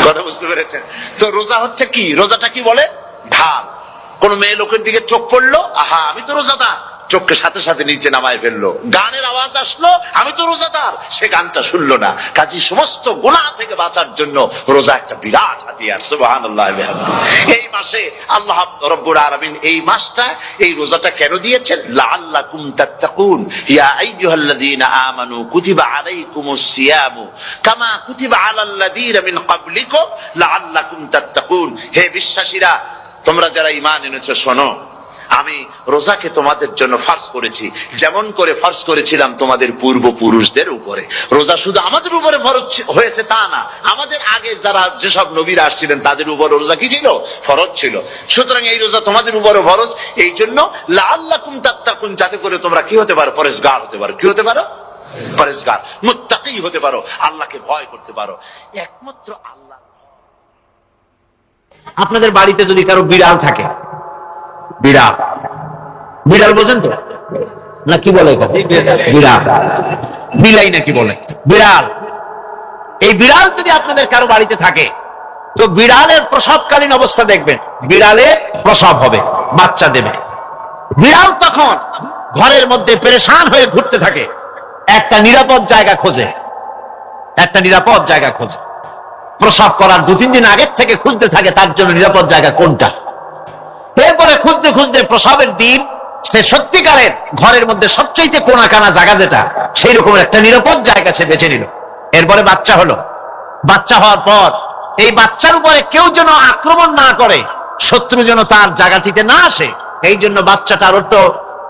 কথা বুঝতে পেরেছেন তো? রোজা হচ্ছে কি? রোজাটা কি বলে? ঢাল। কোন মেয়ে লোকের দিকে চোখ পড়লো, আহা আমি তো রোজাদার, চোখকে সাথে সাথে নিচে নামায় ফেললো। গানের আওয়াজ আসলো, আমি তো রোজাদার, সে গানটা শুনলো না। কাজী সমস্ত গুনাহ থেকে বাঁচার জন্য রোজা একটা বিরাট হাতিয়ার। সুবহানাল্লাহ। এই মাসে আল্লাহ রাব্বুল আলামিন এই মাসটা, এই রোজাটা কেন দিয়েছেন? লাআল্লাকুম তাত্তাকুন, ইয়া আইয়ুহাল্লাযীনা আমানু কুতিবা আলাইকুমুস সিয়ামু কামা কুতিবা আলাল্লাযীনা মিন ক্বাবলিকুম লাআল্লাকুম তাত্তাকুন। হে বিশ্বাসীরা, তোমরা যারা ঈমান এনেছো, শোনো, আমি রোজাকে তোমাদের জন্য ফরজ করেছি, যেমন করে ফরজ করেছিলাম তোমাদের পূর্বপুরুষদের উপরে। রোজা শুধু আমাদের উপরে ফরজ হয়েছে তা না, আমাদের আগে যারা যেসব নবীরা আসছিলেন তাদের উপর রোজা কি ছিল? ফরজ ছিল। সুতরাং এই রোজা তোমাদের উপরে ফরজ, এই জন্য লাআল্লাকুম তাত্তাকুন, যাতে করে তোমরা কি হতে পারো? পরেজগার হতে পারো। কি হতে পারো? পরেজগার, মুত্তাকি হতে পারো, আল্লাহকে ভয় করতে পারো। একমাত্র আল্লাহ। আপনাদের বাড়িতে যদি কারো বিড়াল থাকে, বিড়াল, বিড়াল বোঝেন তো না? কি বলে বিড়াল? বিলাই নাকি বলে? বিড়াল। এই বিড়াল যদি আপনাদের কারো বাড়িতে থাকে, তো বিড়ালের প্রসবকালীন অবস্থা দেখবেন, বিড়ালের প্রসব হবে, বাচ্চা দেবে। বিড়াল তখন ঘরের মধ্যে পেরেশান হয়ে ঘুরতে থাকে, একটা নিরাপদ জায়গা খোঁজে, একটা নিরাপদ জায়গা খোঁজে। প্রসব করার 2-3 দিন আগের থেকে খুঁজতে থাকে তার জন্য নিরাপদ জায়গা কোনটা। এরপরে খুঁজতে খুঁজতে প্রসবের দিন সে সত্যিকারের ঘরের মধ্যে সবচেয়ে কোনা কানা জায়গা যেটা, সেই রকম একটা নিরাপদ জায়গা সে বেছে নিল। এরপরে বাচ্চা হলো। বাচ্চা হওয়ার পর এই বাচ্চার উপরে কেউ যেন আক্রমণ না করে, শত্রু যেন তার জায়গাটিতে না আসে, এই জন্য বাচ্চাটার তো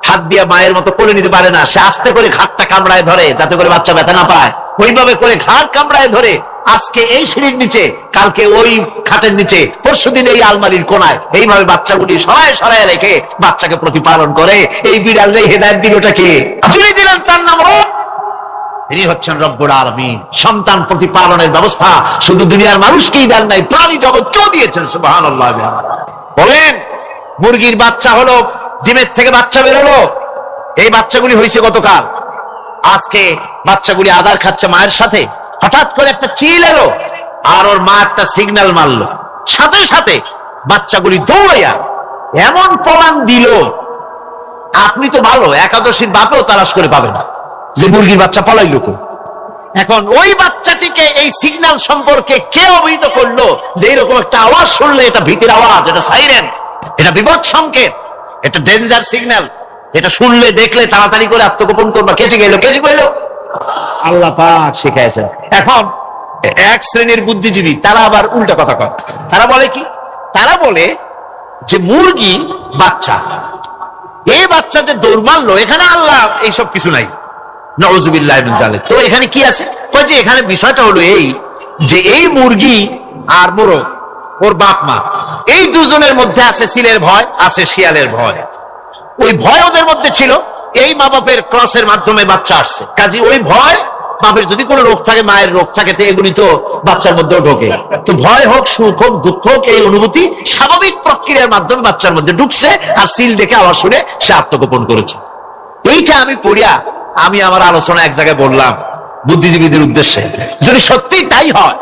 হাত দিয়ে মায়ের মতো কোলে নিতে পারে না, সে আস্তে করে ঘাটটা কামড়ায় ধরে যাতে করে বাচ্চা ব্যথা না পায়। ওইভাবে করে ঘাট কামড়ায় ধরে, আজকে এই সিঁড়ির নিচে, কালকে ওই খাটের নিচে, পরশুদিন এই আলমারির কোনায়, এইভাবে বাচ্চাগুলি সরায় সরায় রেখে বাচ্চাকে প্রতিপালন করে। এই বিড়ালে হেদায়েত দিলটা কে? যিনি দিলেন তার নাম রব। তিনি হচ্ছেন রব্বুল আলামিন। সন্তান প্রতিপালনের ব্যবস্থা শুধু দুনিয়ার মানুষকেই দেন নাই, প্রাণী জগৎকেও দিয়েছেন। সুবহানাল্লাহ। বলেন, মুরগির বাচ্চা হলো, ডিমের থেকে বাচ্চা বেরোলো, এই বাচ্চাগুলি হয়েছে গতকাল। আজকে বাচ্চাগুলি আদার খাচ্ছে মায়ের সাথে, হঠাৎ করে একটা চিল এলো আর ওর মা একটা সিগন্যাল মারলো, সাথে সাথে বাচ্চাগুলি দৌড়াইয়া এমন পলান দিল, আপনি তো ভালো একাদশীর বাপেও তালাশ করে পাবে না যে মুরগির বাচ্চা পলাইলো তো। এখন ওই বাচ্চাটিকে এই সিগন্যাল সম্পর্কে কে অবহিত করলো যে এরকম একটা আওয়াজ শুনলে, এটা ভীতির আওয়াজ, এটা সাইরেন, এটা বিপদ সংকেত, এটা ডেঞ্জার সিগন্যাল, এটা শুনলে দেখলে তাড়াতাড়ি করে আত্মগোপন করবা। কেটে গেল, কেটে গেল, আল্লাহ পাক শিখাইছে। এখন এক শ্রেণীর বুদ্ধিজীবী তারা আবার উল্টা কথা কয়। তারা বলে কি? তারা বলে যে মুরগি বাচ্চা, এই বাচ্চা যে দৌড় মারলো, এখানে আল্লাহ এইসব কিছু নাই, নাউযুবিল্লাহি মিন যালিক। তো এখানে কি আছে? কয় যে এখানে বিষয়টা হলো এই যে এই মুরগি আর মোরগ, ওর বাপ মা, এই দুজনের মধ্যে আছে সিলের ভয়, আছে শিয়ালের ভয়। ওই ভয় ওদের মধ্যে ছিল, এই মা বাপের ক্রসের মাধ্যমে বাচ্চা আসছে। কাজী ওই ভয়, বাপের যদি কোনো রোগ থাকে, মায়ের রোগ থাকে, তো এগুলি তো বাচ্চার মধ্যেও ঢোকে। তো ভয় হোক, সুখ হোক, দুঃখ হোক, এই অনুভূতি স্বাভাবিক প্রক্রিয়ার মাধ্যমে বাচ্চার মধ্যে ঢুকছে, আর সিল দেখে আওয়াজ শুনে সে আত্মগোপন করেছে। এইটা আমি পড়িয়া আমি আমার আলোচনা এক জায়গায় বললাম বুদ্ধিজীবীদের উদ্দেশ্যে, যদি সত্যি তাই হয়,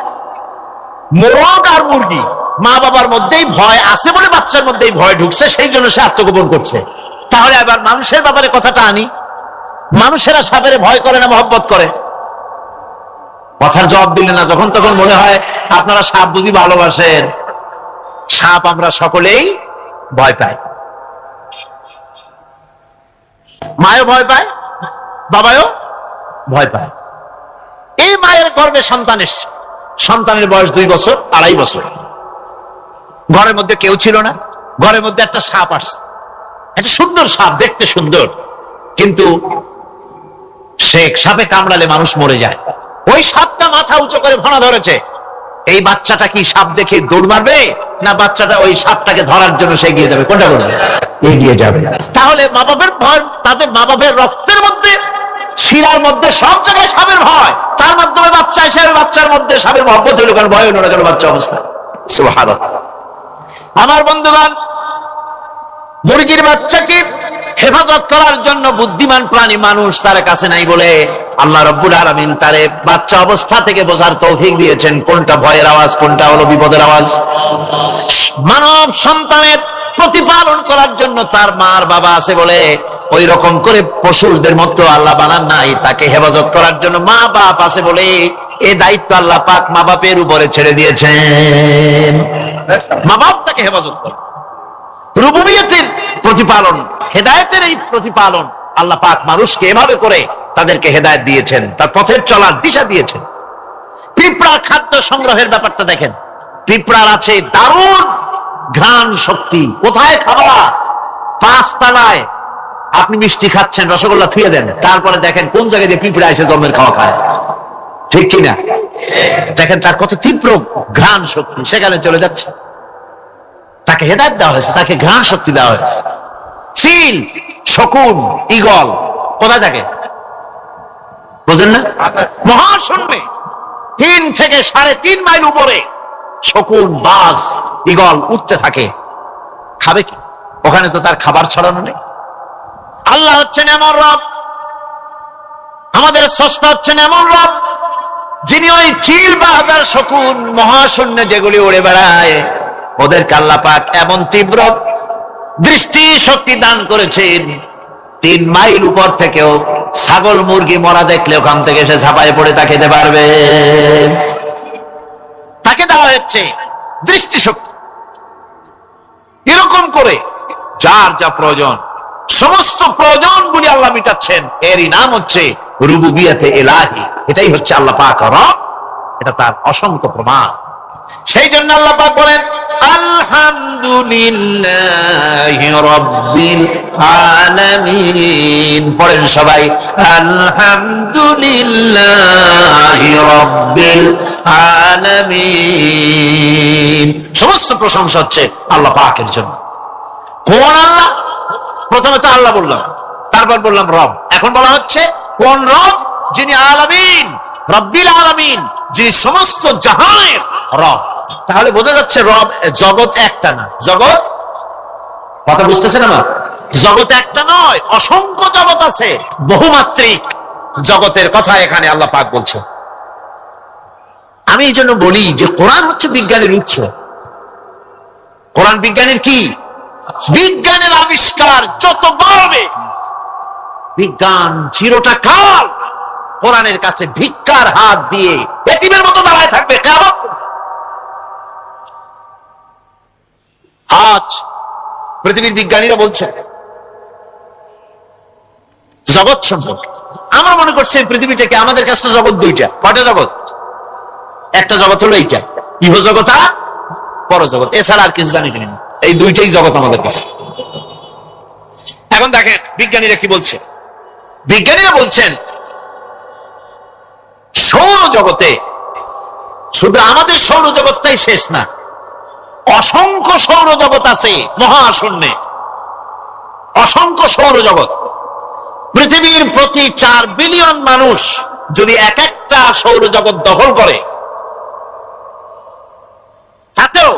মোরগ আর মুরগি মা বাবার মধ্যেই ভয় আছে বলে বাচ্চার মধ্যেই ভয় ঢুকছে, সেই জন্য সে আত্মগোপন করছে। তাহলে আবার মানুষের ব্যাপারে কথাটা আনি, মানুষেরা সাপের ভয় করে না মহব্বত করে? কথার জবাব দিলে না, যখন তখন মনে হয় আপনারা সাপ বুঝি ভালোবাসেন। সাপ আমরা সকলেই ভয় পাই, মায়ও ভয় পায়, বাবাও ভয় পায়। এই মায়ের গর্ভে সন্তান এসছে, সন্তানের বয়স 2 বছর 2.5 বছর, ঘরের মধ্যে কেউ ছিল না, ঘরের মধ্যে একটা সাপ আসছে, একটা সুন্দর সাপ, দেখতে সুন্দর, কিন্তু সে সাপে কামড়ালে মানুষ মরে যায়। ওই সাপটা মাথা উঁচু করে ফোনা ধরেছে। এই বাচ্চাটা কি সাপ দেখে দৌড় মারবে, না বাচ্চাটা ওই সাপটাকে ধরার জন্য সে এগিয়ে যাবে? কোনটা বলবে? এগিয়ে যাবে। তাহলে মা বাবার ভয়, তাদের মা বাবার রক্তের মধ্যে, শিরার মধ্যে সব জায়গায় সাপের ভয়, তার মাধ্যমে বাচ্চা হিসেবে বাচ্চার মধ্যে সাপের মহব্বত হইল কেন, ভয় হইল না কেন বাচ্চা অবস্থা? সুবহানাল্লাহ। আমার বন্ধুগণ, মুরগির বাচ্চাকে হেফাজত করার জন্য বুদ্ধিমান প্রাণী মানুষ তার কাছে নাই বলে আল্লাহ রাব্বুল আলামিন তারে বাচ্চা অবস্থা থেকে বোঝার তৌফিক দিয়েছেন কোনটা ভয়ের আওয়াজ, কোনটা হলো বিপদের আওয়াজ। মানব সন্তানের প্রতিপালন করার জন্য তার মার বাবা আছে বলে ওই রকম করে পশুদের মতো আল্লাহ বানান নাই, তাকে হেফাজত করার জন্য মা বাপ আছে বলে এই দায়িত্ব আল্লাহ পাক মা বাপের উপরে ছেড়ে দিয়েছেন। মা বাপ তাকে হেফাজত করে। রুবুবিয়তের প্রতিপালন, হেদায়েতের এই প্রতিপালন আল্লাহ পাক মানুষকে এভাবে করে তাদেরকে হেদায়েত দিয়েছেন, তার পথের চলার দিশা দিয়েছেন। পিঁপড়া খাদ্য সংগ্রহের ব্যাপারটা দেখেন, পিঁপড়ার আছে দারুণ ঘ্রাণ শক্তি। কোথায় খাবা? 5 তলায় আপনি মিষ্টি খাচ্ছেন, রসগোল্লা থুয়ে দেন, তারপরে দেখেন কোন জায়গায় দিয়ে পিঁপড়া এসে জন্মের খাওয়া খায়, ঠিক কিনা? দেখেন তার কত তীব্র ঘ্রাণ শক্তি, সেখানে চলে যাচ্ছে। তাকে হেদায়েত দেওয়া হয়েছে, তাকে ঘ্রাণ শক্তি দেওয়া হয়েছে। চিল, শকুন, ঈগল কোথায় থাকে বুঝেন না? মহাশূন্যে 3 থেকে 3.5 মাইল উপরে শকুন, বাজ, ঈগল উঠতে থাকে। খাবে কি? ওখানে তো তার খাবার ছড়ানো নেই। আল্লাহ হচ্ছেন এমন রব, আমাদের স্রষ্টা হচ্ছেন এমন রব, যিনি ওই চিল বা হাজার শকুন মহাশূন্যে যেগুলি উড়ে বেড়ায় ওদেরকে আল্লাহ পাক এমন তীব্র দৃষ্টি শক্তি দান করেছেন, 3 মাইল উপর থেকেও ছাগল মুরগি মরা দেখলে ওখান থেকে সে ঝাঁপায় পড়ে তা খেতে পারবে। তাকে দেওয়া হচ্ছে দৃষ্টি শক্তি। এরকম করে যার যা প্রয়োজন, সমস্ত প্রয়োজনগুলি আল্লাহ মিটাচ্ছেন। এরই নাম হচ্ছে রুবুবিয়তে ইলাহি। এটাই হচ্ছে আল্লাহ পাক রব, এটা তার অসংখ্য প্রমাণ। সেই জন্য আল্লাহ পাক বলেন আলহামদুলিল্লাহি রাব্বিল আলামিন। পড়েন সবাই আলহামদুলিল্লাহি রাব্বিল আলামিন। সমস্ত প্রশংসা হচ্ছে আল্লাহ পাকের জন্য। কোন আল্লাহ? প্রথমে তো আল্লাহ বললাম, তারপর বললাম রব, এখন বলা হচ্ছে কোন রব? যিনি আলামিন, রব্বিল আলামিন, যিনি সমস্ত জাহানের রব। তাহলে বোঝা যাচ্ছে রব, জগৎ একটা না। জগৎ, কথা বুঝতেছেন আমার? জগৎ একটা নয়, অসংখ্য জগৎ আছে, বহুমাত্রিক জগতের কথা এখানে আল্লাহ পাক বলছে। আমি এই জন্য বলি যে কোরআন হচ্ছে বিজ্ঞানের উৎস। কোরআন বিজ্ঞানের কি? বিজ্ঞানের আবিষ্কার। যত বাড়বে বিজ্ঞান চিরটা কাল কোরআনের কাছে ভিক্ষার হাত দিয়ে এতিমের মতো দাঁড়ায় থাকবে কিয়ামত। আজ পৃথিবীর বিজ্ঞানীরা বলছেন জগৎ সম্পর্কে, আমরা মনে করছি পৃথিবীটাকে, আমাদের কাছে জগৎ 2টা। কয়টা জগৎ? একটা জগৎ হলো এইটা, ইহজগৎ আর পরজগৎ, এছাড়া আর কিছু জানি না। এই 2টাই জগৎ আমাদের কাছে। এখন দেখেন বিজ্ঞানীরা কি বলছে। বিজ্ঞানীরা বলছেন সৌরজগতে শুধু আমাদের সৌরজগৎটাই শেষ না, অসংখ্য সৌরজগৎ আছে মহাশূন্যে, অসংখ্য সৌরজগৎ। পৃথিবীর প্রতি 4 বিলিয়ন মানুষ যদি এক একটা সৌরজগৎ দখল করে, তাতেও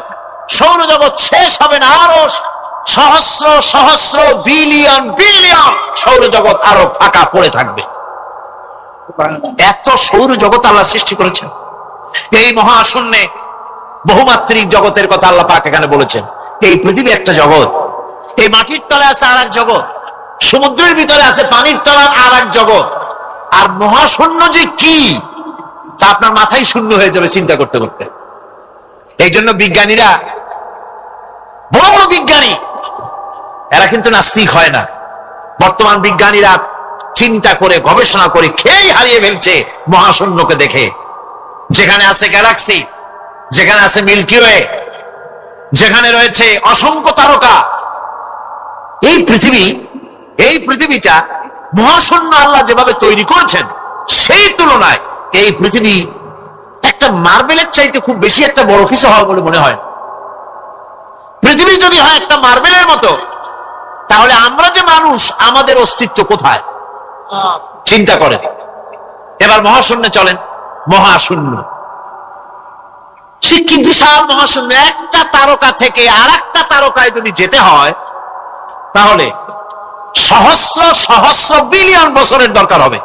সৌরজগৎ শেষ হবে না। আরো সহস্র সহস্র বিলিয়ন বিলিয়ন সৌরজগৎ আরো ফাঁকা পড়ে থাকবে। এত সৌর জগৎ আল্লাহ সৃষ্টি করেছেন। এই মহাশূন্যে বহুমাত্রিক জগতের কথা আল্লাহ পাক এখানে বলেছেন। এই পৃথিবী একটা জগৎ, এই মাটির তলে আছে আর এক জগৎ, সমুদ্রের ভিতরে আছে পানির তলার আর এক জগৎ। আর মহাশূন্য যে কি তা আপনার মাথায় শূন্য হয়ে যাবে চিন্তা করতে করতে। এই জন্য বিজ্ঞানীরা, বড় বড় বিজ্ঞানী, এরা কিন্তু নাস্তিক হয় না। বর্তমান বিজ্ঞানীরা চিন্তা করে গবেষণা করে খেয়ে হারিয়ে ফেলছে মহাশূন্যকে দেখে। যেখানে আছে গ্যালাক্সি, যেখানে আছে মিল্কি ওয়ে, যেখানে রয়েছে অসংখ্য তারকা, এই পৃথিবীটা মহাশূন্য আল্লাহ যেভাবে তৈরি করেছেন সেই তুলনায় এই পৃথিবী একটা মার্বেলের চাইতে খুব বেশি একটা বড় কিছু হওয়া বলে মনে হয়। পৃথিবী যদি হয় একটা মার্বেলের মতো, তাহলে আমরা যে মানুষ, আমাদের অস্তিত্ব কোথায় চিন্তা করেন। এবার মহাশূন্যে চলেন। মহাশূন্য সে কি বিশাল মহাশূন্য! একটা তারকা থেকে আর একটা তারকায় যদি যেতে হয় তাহলে সহস্র সহস্র বিলিয়ন বছরের দরকার হবে।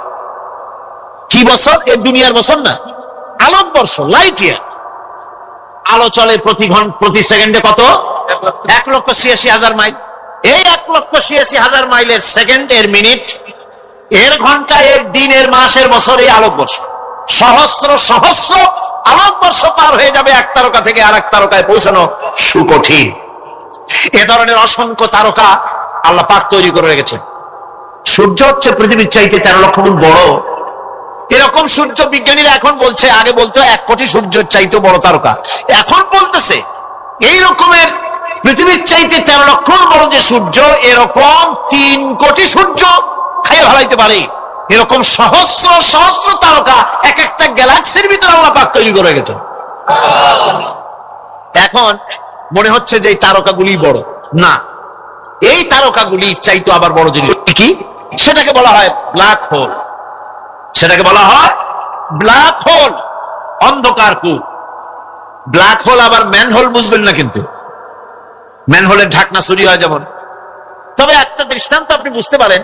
কি বছর? এই দুনিয়ার বছর না, আলোকবর্ষ, লাইট ইয়ার। আলো চলে প্রতি সেকেন্ডে কত? 1,86,000 মাইল। এই 1,86,000 মাইলের সেকেন্ড, এর মিনিট, এর ঘন্টা, এর দিন, এর মাস, এর বছর, এই আলোকবর্ষ। সহস্র সহস্র আলোকবর্ষ পার হয়ে যাবে এক তারকা থেকে আর এক তারকায় পৌঁছানো সুকঠিন। এ ধরনের অসংখ্য তারকা আল্লাহ পাক তৈরি করে রেখেছেন। সূর্য হচ্ছে পৃথিবীর চাইতে 13 লক্ষ গুণ বড়। এরকম সূর্য বিজ্ঞানীরা এখন বলছে, আগে বলতো 1 কোটি সূর্যের চাইতে বড় তারকা, এখন বলতেছে এই রকমের পৃথিবীর চাইতে 13 লক্ষ গুণ বড় যে সূর্য, এরকম 3 কোটি সূর্য খাইয়ে ফেলাইতে পারে। এরকম সহস্র সহস্র তারকা এক একটা গ্যালাক্সির ভিতরে আল্লাহ পাক তৈরি করে গেছেন। এখন মনে হচ্ছে যে এই তারকাগুলি বড় না, এই তারকাগুলির চাইতে আবার বড় জিনিস কি, সেটাকে বলা হয় ব্ল্যাক হোল। সেটাকে বলা হয় ব্ল্যাক হোল, অন্ধকার কূপ। ব্ল্যাক হোল আবার ম্যানহোল বুঝবেন না, কিন্তু ম্যানহোলের ঢাকনা চুরি হয় যেমন। তবে একটা দৃষ্টান্ত আপনি বুঝতে পারেন,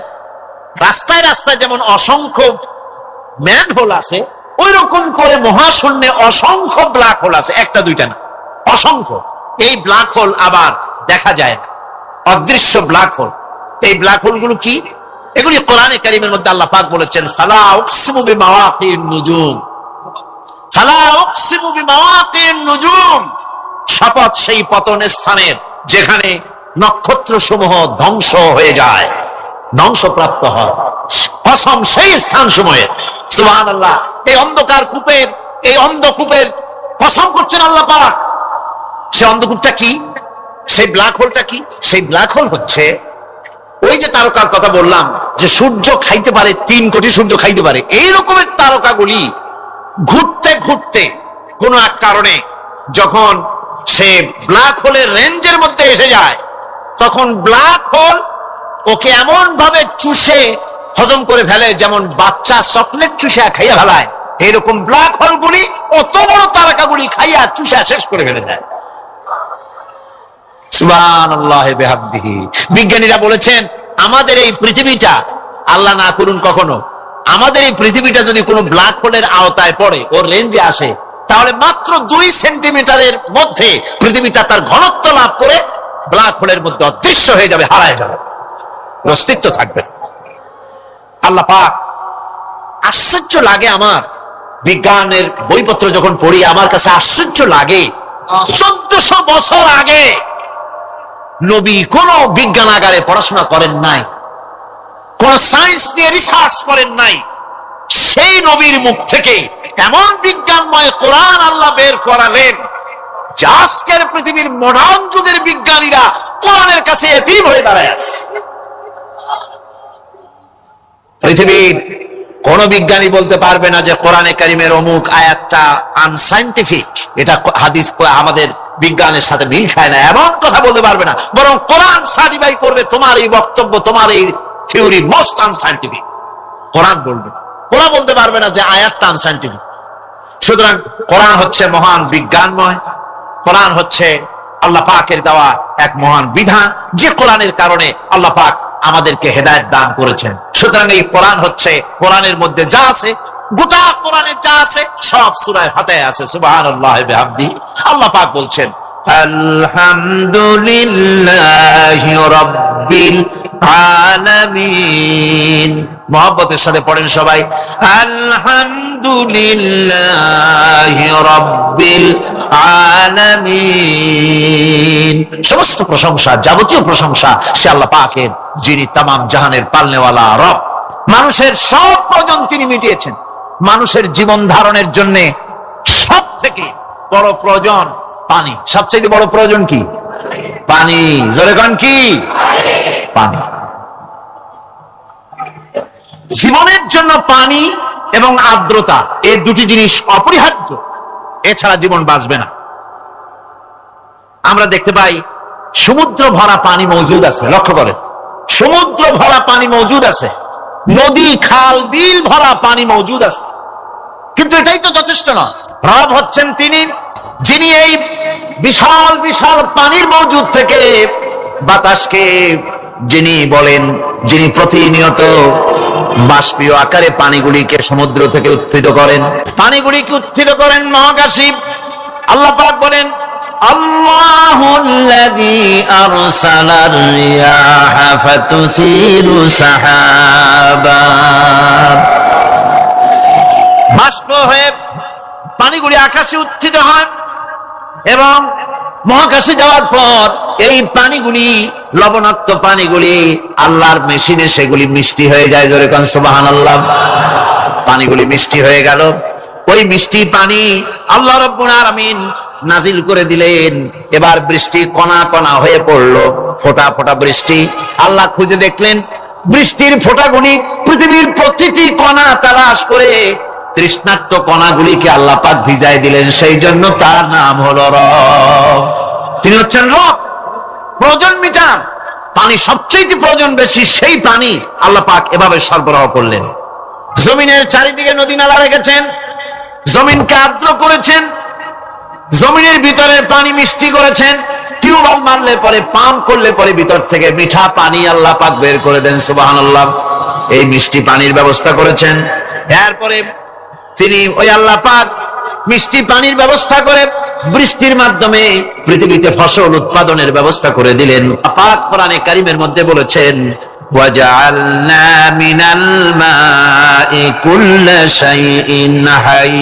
রাস্তায় রাস্তায় যেমন অসংখ্য ম্যানহোল আছে, ওই রকম করে মহাশূন্যে অসংখ্য ব্ল্যাক হোল আছে, একটা দুইটা না, অসংখ্য। এই ব্ল্যাক হোল আবার দেখা যায় না, অদৃশ্য ব্ল্যাক হোল। এই ব্ল্যাক হোল গুলো কি? এগুলি কোরআনে কারীমের মধ্যে আল্লাহ পাক বলেছেন, ফালা উকসিমু বিমাওয়াকিন নুজুম, ফালা উকসিমু বিমাওয়াকিন নুজুম, শপথ সেই পতন স্থানের যেখানে নক্ষত্র সমূহ ধ্বংস হয়ে যায়, ধ্বংসপ্রাপ্ত হয়, কসম সেই স্থান সময়ের। সুবহানাল্লাহ। এই অন্ধকার কূপের, এই অন্ধকূপের কসম করছেন আল্লাহ পাক। সে অন্ধকূপটা কি? সেই ব্ল্যাক হোলটা কি? সেই ব্ল্যাক হোল হচ্ছে ওই যে তারকার কথা বললাম যে সূর্য খাইতে পারে, 3 কোটি সূর্য খাইতে পারে, এই রকমের তারকাগুলি ঘুরতে ঘুরতে কোন এক কারণে যখন সে ব্ল্যাক হোলের রেঞ্জের মধ্যে এসে যায়, তখন ব্ল্যাক হোল ওকে এমন ভাবে চুষে হজম করে ফেলে যেমন বাচ্চা চকলেট চুষা খাইয়া ফেলায়। এরকম ব্ল্যাক হোলগুলি অত বড় তারকাগুলি খাইয়া চুষা শেষ করে ফেলে যায়। সুবহানাল্লাহ বিহামদিহি। বিজ্ঞানীরা বলেছেন, আমাদের এই পৃথিবীটা, আল্লাহ না করুন কখনো, আমাদের এই পৃথিবীটা যদি কোনো ব্ল্যাক হোলের আওতায় পড়ে, ওর রেঞ্জে আসে, তাহলে মাত্র 2 সেন্টিমিটারের মধ্যে পৃথিবীটা তার ঘনত্ব লাভ করে ব্ল্যাক হোলের মধ্যে অদৃশ্য হয়ে যাবে, হারায় যাবে, অস্তিত্ব থাকবে। আল্লাহ পাক, আশ্চর্য লাগে আমার, বিজ্ঞানের বইপত্র যখন পড়ি আমার কাছে আশ্চর্য লাগে। 1400 বছর আগে নবী কোন বিজ্ঞানাগারে পড়াশোনা করেন নাই, কোন সায়েন্স নিয়ে রিসার্চ করেন নাই। সেই নবীর মুখ থেকে এমন বিজ্ঞানময় কোরআন আল্লাহ বের করালেন, যা আজকের পৃথিবীর মডার্ন যুগের বিজ্ঞানীরা কোরআনের কাছে এতিম হয়ে দাঁড়ায় আছে। পৃথিবীর কোন বিজ্ঞানী বলতে পারবে না যে কোরআনে কারিমের অমুক আয়াতটা আনসাইন্টিফিক, এটা হাদিস আমাদের বিজ্ঞানের সাথে মিল খায় না, এমন কথা বলতে পারবে না। বরং কোরআন সার্টিফাই করবে তোমার এই বক্তব্য, তোমার এই থিওরি মোস্ট আনসাইন্টিফিক। কোরআন বলবে, ওরা বলতে পারবে না যে আয়াতটা আনসাইন্টিফিক। সুতরাং কোরআন হচ্ছে মহান বিজ্ঞানময়, কোরআন হচ্ছে আল্লাহ পাকের দেওয়া এক মহান বিধান, যে কোরআনের কারণে আল্লাহ পাক আমাদেরকে হেদায়েত দান করেছেন। সুতরাং এই কোরআন হচ্ছে, কোরআনের মধ্যে যা আছে গোটা কোরআনে যা আছে সব সূরা ফাতিহায় আছে। সুবহানাল্লাহি ওয়া বিহামদিহি। আল্লাহ পাক বলছেন আলহামদুলিল্লাহি রাব্বিল আলামিন। মুহাব্বতের সাথে পড়েন সবাই, আলহামদুলিল্লাহি রাব্বিল আলামিন। সমস্ত প্রশংসা, যাবতীয় প্রশংসা সে আল্লাহ পাকের, যিনি তামাম জাহানের পালনেওয়ালা রব। মানুষের সব প্রয়োজন তিনি মিটিয়েছেন। মানুষের জীবন ধারণের জন্য সব থেকে বড় প্রয়োজন পানি। সবচেয়ে বড় প্রয়োজন কি? পানি। জোরে কোন কি? পানি। জীবনের জন্য পানি এবং আর্দ্রতা, এই দুটি জিনিস অপরিহার্য, এছাড়া জীবন বাঁচবে না। আমরা দেখতে পাই সমুদ্র ভরা পানি মজুদ আছে। লক্ষ্য করেন, সমুদ্র ভরা পানি মজুদ আছে, নদী খাল বিল ভরা পানি মজুদ আছে, কিন্তু এটাই তো যথেষ্ট নয়। রব হচ্ছেন তিনি, যিনি এই বিশাল বিশাল পানির মজুদ থেকে বাতাসকে যিনি বলেন, যিনি প্রতিনিয়ত বাষ্পীয় আকারে পানিগুলিকে সমুদ্র থেকে উত্থিত করেন, পানিগুলিকে উত্থিত করেন মহাকাশী। আল্লাহ পাক বলেন আল্লাহুল্লাযী আরসালার রিয়াহা ফাতুসিরু সাহাবা। বাষ্প হয়ে পানিগুলি আকাশে উত্থিত হয় এবং মহাকাশে যাওয়ার পর এই পানিগুলি, লবণাক্ত পানিগুলি আল্লাহর মেশিনে সেগুলি মিষ্টি হয়ে যায়। জোরে কোন সুবহানাল্লাহ। পানিগুলি মিষ্টি হয়ে গেল। ওই মিষ্টি পানি আল্লাহ রাব্বুল আলামিন নাজিল করে দিলেন। এবার বৃষ্টি কণা কণা হয়ে পড়লো, ফোঁটা ফোঁটা বৃষ্টি। আল্লাহ খুঁজে দেখলেন বৃষ্টির ফোঁটাগুলি পৃথিবীর প্রতিটি কণা তালাশ করে তৃষ্ণার্ত কণাগুলিকে আল্লাহ পাক ভিজায় দিলেন। সেই জন্য তার নাম হলো রব। তিনি হচ্ছেন রব, প্রয়োজন মিটান। পানি সবচেয়ে প্রয়োজন বেশি, সেই পানি আল্লাহ পাক এভাবে সরবরাহ করলেন। জমিনের চারিদিকে নদী নালা রেখেছেন, জমিনকে আর্দ্র করেছেন, জমিনের ভিতরের পানি মিষ্টি করেছেন। টিউবওয়েল মারলে পরে, পাম্প করলে পরে ভিতর থেকে মিঠা পানি আল্লাহ পাক বের করে দেন। সুবহানাল্লাহ। এই মিষ্টি পানির ব্যবস্থা করেছেন। এরপরে তিনি ওই আল্লাহ পাক মিষ্টি পানির ব্যবস্থা করে বৃষ্টির মাধ্যমে পৃথিবীতে ফসল উৎপাদনের ব্যবস্থা করে দিলেন। পাক কোরআনে কারীমের মধ্যে বলেছেন ওয়াজআলনা মিনাল মাই কুল্লা শাইইন হাই।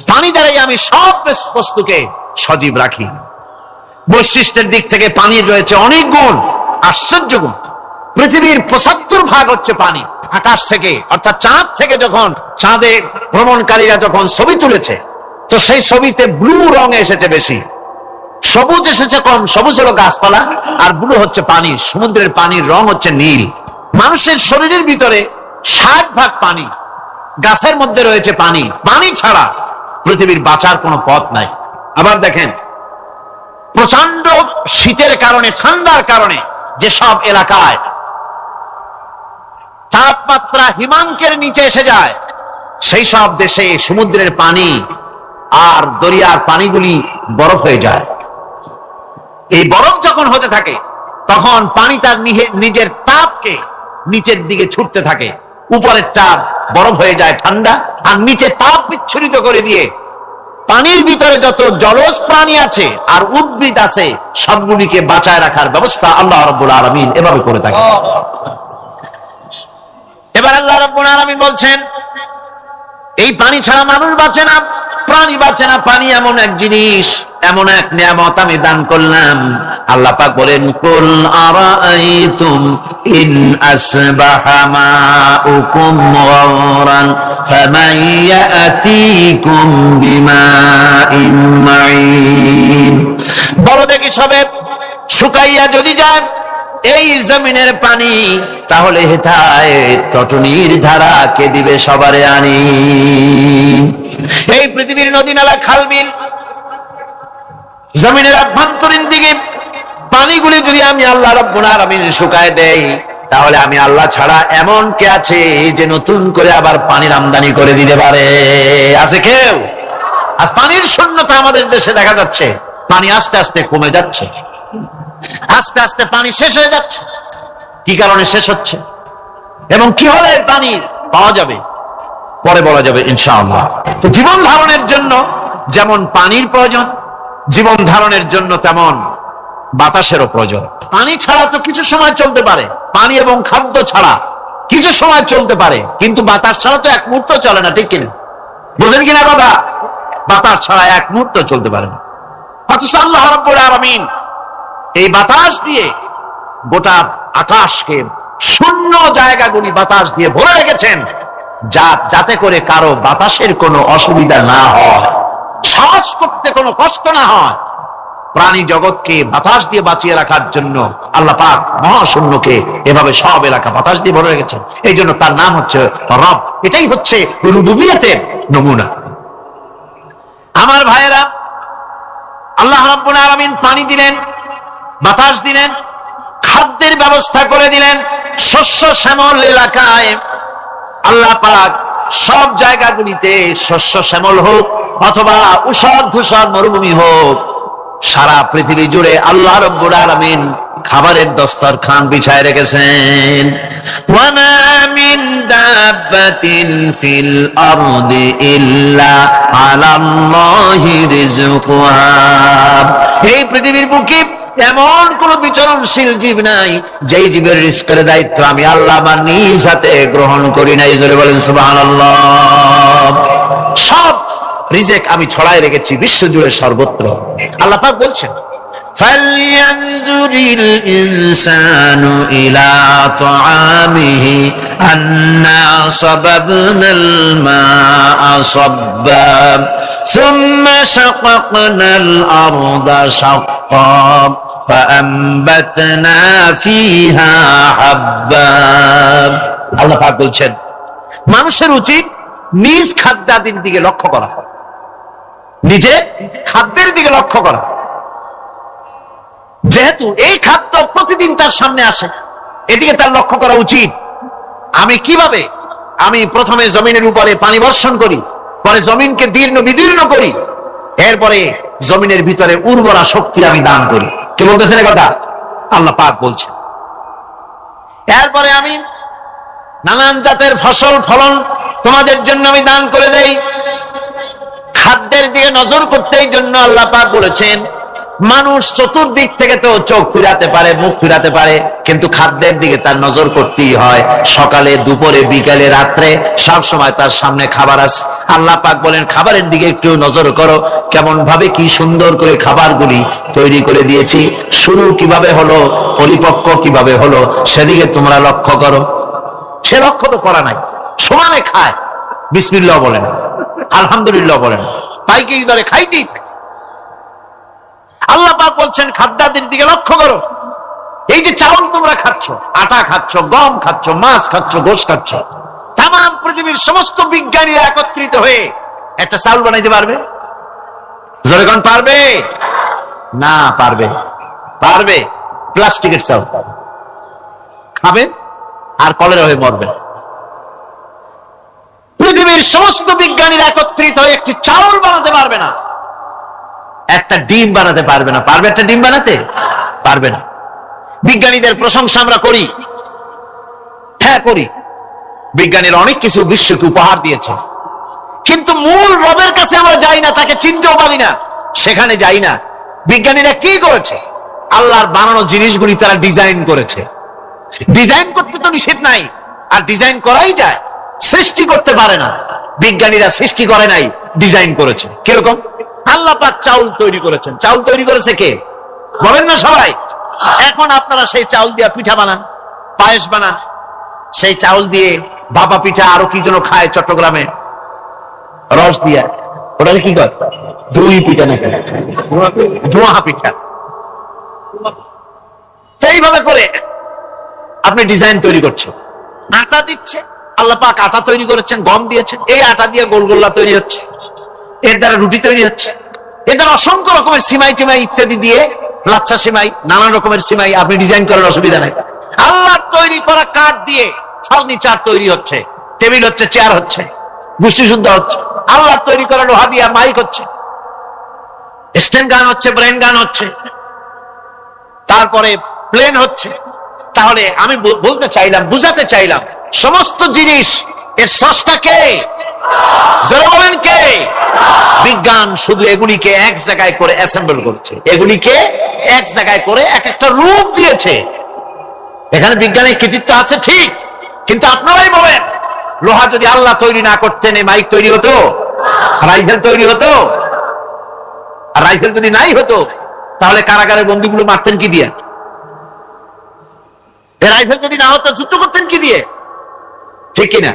পানি দ্বারাই আমি সব বস্তুকে সজীব রাখি। বৈশিষ্ট্যের দিক থেকে পানির রয়েছে অনেক গুণ, আশ্চর্য গুণ। পৃথিবীর ৭৫% হচ্ছে পানি। আকাশ থেকে অর্থাৎ চাঁদ থেকে যখন চাঁদে ভ্রমণকারীরা যখন ছবি তুলেছে, তো সেই ছবিতে ব্লু রং এসেছে বেশি, সবুজ এসেছে কম। সবুজ হলো গাছপালা, আর ব্লু হচ্ছে পানি। সমুদ্রের পানির রং হচ্ছে নীল। মানুষের শরীরের ভিতরে ৬০% পানি, গাছের মধ্যে রয়েছে পানি। পানি ছাড়া পৃথিবীর বাঁচার কোনো পথ নাই। আবার দেখেন, প্রচন্ড শীতের কারণে, ঠান্ডার কারণে যেসব এলাকায় তাপমাত্রা হিমাঙ্কের নিচে এসে যায়, সেই সব দেশে সমুদ্রের পানি আর দরিয়ার পানিগুলি বরফ হয়ে যায়। এই বরফ যখন হতে থাকে, তখন পানি তার নিজের তাপকে নিচের দিকে ছুটতে থাকে। উপরের তাপ বরফ হয়ে যায় ঠান্ডা, আর নিচে তাপ বিচ্ছুরিত করে দিয়ে পানির ভিতরে যত জলজ প্রাণী আছে আর উদ্ভিদ আছে, সবগুলিকে বাঁচায় রাখার ব্যবস্থা আল্লাহ রাব্বুল আলামিন এভাবে করে থাকে। এবার আল্লাহ রাব্বুল আলামিন বলছেন, এই পানি ছাড়া মানুষ বাঁচে না, প্রাণী বাঁচে না। পানি এমন এক জিনিস, এমন এক নিয়ামত আমি দান করলাম। আল্লাহ পাক বলেন কুল আরাআইতুম ইন আসবাহা মাউকুম গাওরান ফামান ইয়াতিকুম বিমাইন মাইন। বলো দেখি, সবে শুকাইয়া যদি যায় এই জমিনের পানি, তাহলে হেথায় টটনির ধারা কে দিবে সবারে আনি। এই পৃথিবীর নদী নালা খাল বিল, জমিনের আভ্যন্তরীণ দিকে পানিগুলি যদি আমি আল্লাহ রাব্বুল আলামিন শুকায় দেই, তাহলে আমি আল্লাহ ছাড়া এমন কে আছে যে নতুন করে আবার পানির আমদানি করে দিতে পারে? আছে কেউ? আজ পানির শূন্যতা আমাদের দেশে দেখা যাচ্ছে। পানি আস্তে আস্তে কমে যাচ্ছে, আস্তে আস্তে পানি শেষ হয়ে যাচ্ছে। কি কারণে শেষ হচ্ছে এবং কি হলে পানি পাওয়া যাবে? পরে বলা যাবে ইনশাআল্লাহ। তো জীবন ধারণের জন্য যেমন পানির প্রয়োজন, জীবন ধারণের জন্য তেমন বাতাসেরও প্রয়োজন। পানি ছাড়া তো কিছু সময় চলতে পারে, পানি এবং খাদ্য ছাড়া কিছু সময় চলতে পারে, কিন্তু বাতাস ছাড়া তো এক মুহূর্ত চলে না, ঠিক কিনা? বুঝেন কিনা কথা? বাতাস ছাড়া এক মুহূর্ত চলতে পারে না। অথচ আল্লাহ রাব্বুল আলামিন এই বাতাস দিয়ে গোটা আকাশকে, শূন্য জায়গাগুলি বাতাস দিয়ে ভরে রেখেছেন, যাতে করে কারো বাতাসের কোনো অসুবিধা না হয়, শ্বাস করতে কোনো কষ্ট না হয়। প্রাণী জগৎকে বাতাস দিয়ে বাঁচিয়ে রাখার জন্য আল্লাহ পাক মহাশূন্যকে এভাবে সব এলাকা বাতাস দিয়ে ভরে রেখেছেন। এই জন্য তার নাম হচ্ছে রব। এটাই হচ্ছে রুবুবিয়তের নমুনা। আমার ভাইয়েরা, আল্লাহ রাব্বুল আলামিন পানি দিলেন, বাতাস দিলেন, খাদ্যের ব্যবস্থা করে দিলেন। শস্য শ্যামল এলাকায় আল্লাহ পাক সব জায়গাগুলিতে শস্য শ্যামল হোক অথবা উষর ধূসর মরুভূমি হোক, সারা পৃথিবী জুড়ে আল্লাহ রাব্বুল আলামিন খাবারের দস্তরখান বিছায় রেখেছেন। ওয়ামা মিন দাব্বাতিন ফিল আরদি ইল্লা আলাল্লাহি রিজকুহা। এই পৃথিবীর বুকে এমন কোন বিচরণশীল জীব নাই যেই জীবের রিজকের দায়িত্ব আমি আল্লাহ আমার নিজ হাতে গ্রহণ করি নাই। জোরে বলেন সুবহানাল্লাহ। সব রিজেক আমি ছড়াই রেখেছি বিশ্বজুড়ে সর্বত্র। আল্লাহ পাক বলছেন, ফালইয়ানজুরিল ইনসানু ইলা তাআমিহি আন্না সাবাবনাল মাআ সাব্বা সুম্মা শাকাকনাল আরদা শাক্কা ফাআনবাতনা ফিহা হাব্বা। আল্লাহ পাক বলছেন, মানুষের উচিত নিজ খাদ্যাদির দিকে লক্ষ্য করা, নিজে খাদ্যের দিকে লক্ষ্য করা। যেহেতু এই খাদ্য প্রতিদিন তার সামনে আসে, এদিকে তার লক্ষ্য করা উচিত। আমি কিভাবে, আমি প্রথমে জমিনের উপরে পানি বর্ষণ করি, পরে জমিনকে দীর্ণ বিদীর্ণ করি, এরপরে জমিনের ভিতরে উর্বরা শক্তি আমি দান করি। কে বলতেছেন কথা? আল্লাহ পাক বলছেন। এরপরে আমি নানান জাতের ফসল ফলন তোমাদের জন্য আমি দান করে দেই। খাদ্যের দিকে নজর করতে এই জন্য আল্লাহ পাক বলেছেন, মানুষ চতুর্দিক থেকে তো চোখ ফিরাতে পারে, মুখ ফিরাতে পারে, কিন্তু খাদ্যের দিকে তার নজর করতেই হয়। সকালে, দুপুরে, বিকালে, রাত্রে সব সময় তার সামনে খাবার আছে। আল্লাহ পাক বলেন, খাবারের দিকে একটু নজর করো, কেমন ভাবে কি সুন্দর করে খাবারগুলি তৈরি করে দিয়েছি, শুরু কিভাবে হলো, পরিপক্ক কিভাবে হলো, সেদিকে তোমরা লক্ষ্য করো। সে লক্ষ্য তো করা নাই, সমানে খায়, বিসমিল্লাহ বলে না, আলহামদুলিল্লাহ বলে না, পাইকারি দরে খাইতেই থাকে। আল্লাহ পাক বলছেন, খাদ্যাদির দিকে লক্ষ্য করো। এই যে চাউল তোমরা খাচ্ছ, আটা খাচ্ছ, গম খাচ্ছ, মাছ খাচ্ছ, গোশ খাচ্ছ, তাম পৃথিবীর সমস্ত বিজ্ঞানীরা একত্রিত হয়ে একটা চাউল বানাইতে পারবে? জোরে কোন পারবে? না পারবে। পারবে প্লাস্টিকের চাউল খাবেন আর কলেরা হয়ে মরবেন। পৃথিবীর সমস্ত বিজ্ঞানীরা একত্রিত হয়ে একটি চাউল বানাতে পারবে না, একটা ডিম বানাতে পারবে না। পারবে একটা ডিম বানাতে? পারবে না। বিজ্ঞানীদের প্রশংসা আমরা করি, হ্যাঁ করি, বিজ্ঞানীরা অনেক কিছু বিশ্বকে উপহার দিয়েছে, কিন্তু মূল রবের কাছে আমরা যাই না, তাকে চিনতেও পারি না, সেখানে যাই না। বিজ্ঞানীরা কি করেছে? আল্লাহর বানানো জিনিসগুলি তারা ডিজাইন করেছে। ডিজাইন করতে তো নিষেধ নাই, আর ডিজাইন করাই যায়, সৃষ্টি করতে পারে না। বিজ্ঞানীরা সৃষ্টি করে নাই, ডিজাইন করেছে। কিরকম? আল্লাহ পাক চাউল তৈরি করেছেন। চাউল তৈরি করেছে কে? বলেন না সবাই। এখন আপনারা সেই চাউল দিয়ে পিঠা বানান, পায়েস বানান, সেই চাউল দিয়ে বাবা পিঠা, আরো কি যেন খায় চট্টগ্রামে, রস দিয়া, ওটাকে কি কর? দই পিঠা নাকি ধোঁয়া পিঠা। সেইভাবে করে আপনি ডিজাইন তৈরি করছেন। আটা দিচ্ছে, আল্লাহ পাক আটা তৈরি করেছেন, গম দিয়েছেন, এই আটা দিয়ে গোলগোল্লা তৈরি হচ্ছে, এর দ্বারা রুটি তৈরি হচ্ছে, এর দ্বারা অসংখ্য রকমের সিমাই টিমাই ইত্যাদি দিয়ে, লাচ্ছা সিমাই, নানান রকমের সিমাই আপনি ডিজাইন করার অসুবিধা নাই। আল্লাহ তৈরি করা কাঠ দিয়ে ফার্নিচার তৈরি হচ্ছে, টেবিল হচ্ছে, চেয়ার হচ্ছে, গোষ্ঠী শুদ্ধ হচ্ছে। আল্লাহ তৈরি করা লোহা দিয়ে মাইক হচ্ছে, স্ট্যান্ড গান হচ্ছে, ব্রেন গান হচ্ছে, তারপরে প্লেন হচ্ছে। তাহলে আমি বলতে চাইলাম, বুঝাতে চাইলাম, সমস্ত জিনিস এর স্রষ্টা কে? যারা বলেন কে? বিজ্ঞান শুধু এগুলিকে এক জায়গায় করে অ্যাসেম্বল করছে, এগুলিকে এক জায়গায় করে এক একটা রূপ দিয়েছে। এখানে বিজ্ঞানের কৃতিত্ব আছে ঠিক, কিন্তু আপনারাই বলেন লোহা যদি আল্লাহ তৈরি না করতেন এই মাইক তৈরি হতো, রাইফেল তৈরি হতো? আর রাইফেল যদি নাই হতো তাহলে কারাগারের বন্দীগুলো মারতেন কি দিয়ে? রাইফেল যদি না হতো যুদ্ধ করতেন কি দিয়ে? ঠিক কিনা?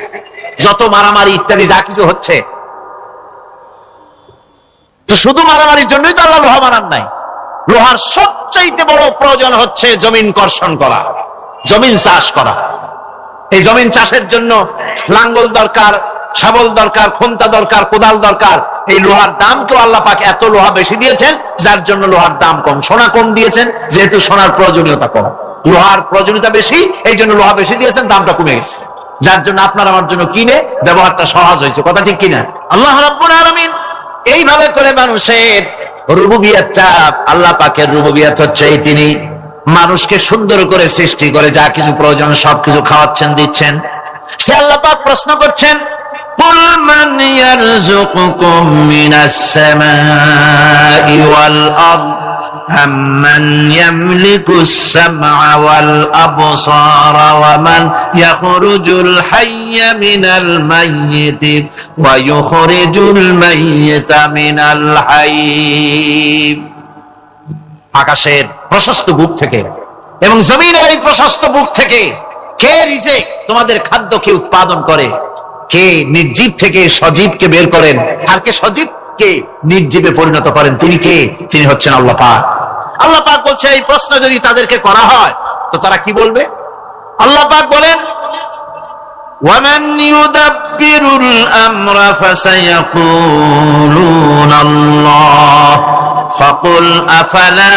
যত মারামারি ইত্যাদি যা কিছু হচ্ছে, তো শুধু মারামারির জন্যই তো আল্লাহ লোহা বানান নাই। লোহার সবচাইতে বড় প্রয়োজন হচ্ছে জমিন কর্ষণ করা, জমিন চাষ করা। এই জমিন চাষের জন্য লাঙ্গল দরকার, শাবল দরকার, খন্তা দরকার, কোদাল দরকার। এই লোহার দাম কেউ আল্লাহ পাক এত লোহা বেশি দিয়েছেন যার জন্য লোহার দাম কম। সোনা কম দিয়েছেন যেহেতু সোনার প্রয়োজনীয়তা কম, লোহার প্রয়োজনীয়তা বেশি, এই জন্য লোহা বেশি দিয়েছেন, দামটা কমে গেছে, যার জন্য আপনার আমার জন্য কিনে ব্যবহারটা সহজ হয়েছে। কথা ঠিক কিনা? আল্লাহ রাব্বুল আলামিন এইভাবে করে মানুষের রুবুবিয়াতটা, আল্লাহ পাকের রুবুবিয়াত হচ্ছে তিনি মানুষকে সুন্দর করে সৃষ্টি করে যা কিছু প্রয়োজন সবকিছু খাওয়াচ্ছেন, দিচ্ছেন। সে আল্লাহ পাক প্রশ্ন করছেন, কুল মান ইয়ারযুকুকুম মিনাস সামাই ওয়াল আরদ أَمَّنْ يَمْلِكُ السَّمْعَ وَالْأَبْصَارَ وَمَنْ يَخْرُجُ الْحَيَّ مِنَ الْمَيِّتِ وَيُخْرِجُ الْمَيِّتَ مِنَ الْحَيِّ। আকাশের প্রশস্ত বুক থেকে এবং জমিনের এই প্রশস্ত বুক থেকে কে রিজিক, তোমাদের খাদ্যকে উৎপাদন করে? কে নির্জীব থেকে সজীবকে বের করেন? আর কে সজীবকে নির্জীবে পরিণত করেন? তিনি কে? তিনি হচ্ছেন আল্লাহ পাক। আল্লাহ পাক বলছেন এই প্রশ্ন যদি তাদেরকে করা হয় তো তারা কি বলবে? আল্লাহ পাক বলেন, ওয়ামান ইউদাব্বিরুল আমরা ফাসায়াকুলুনা আল্লাহ ফাকুল আফালা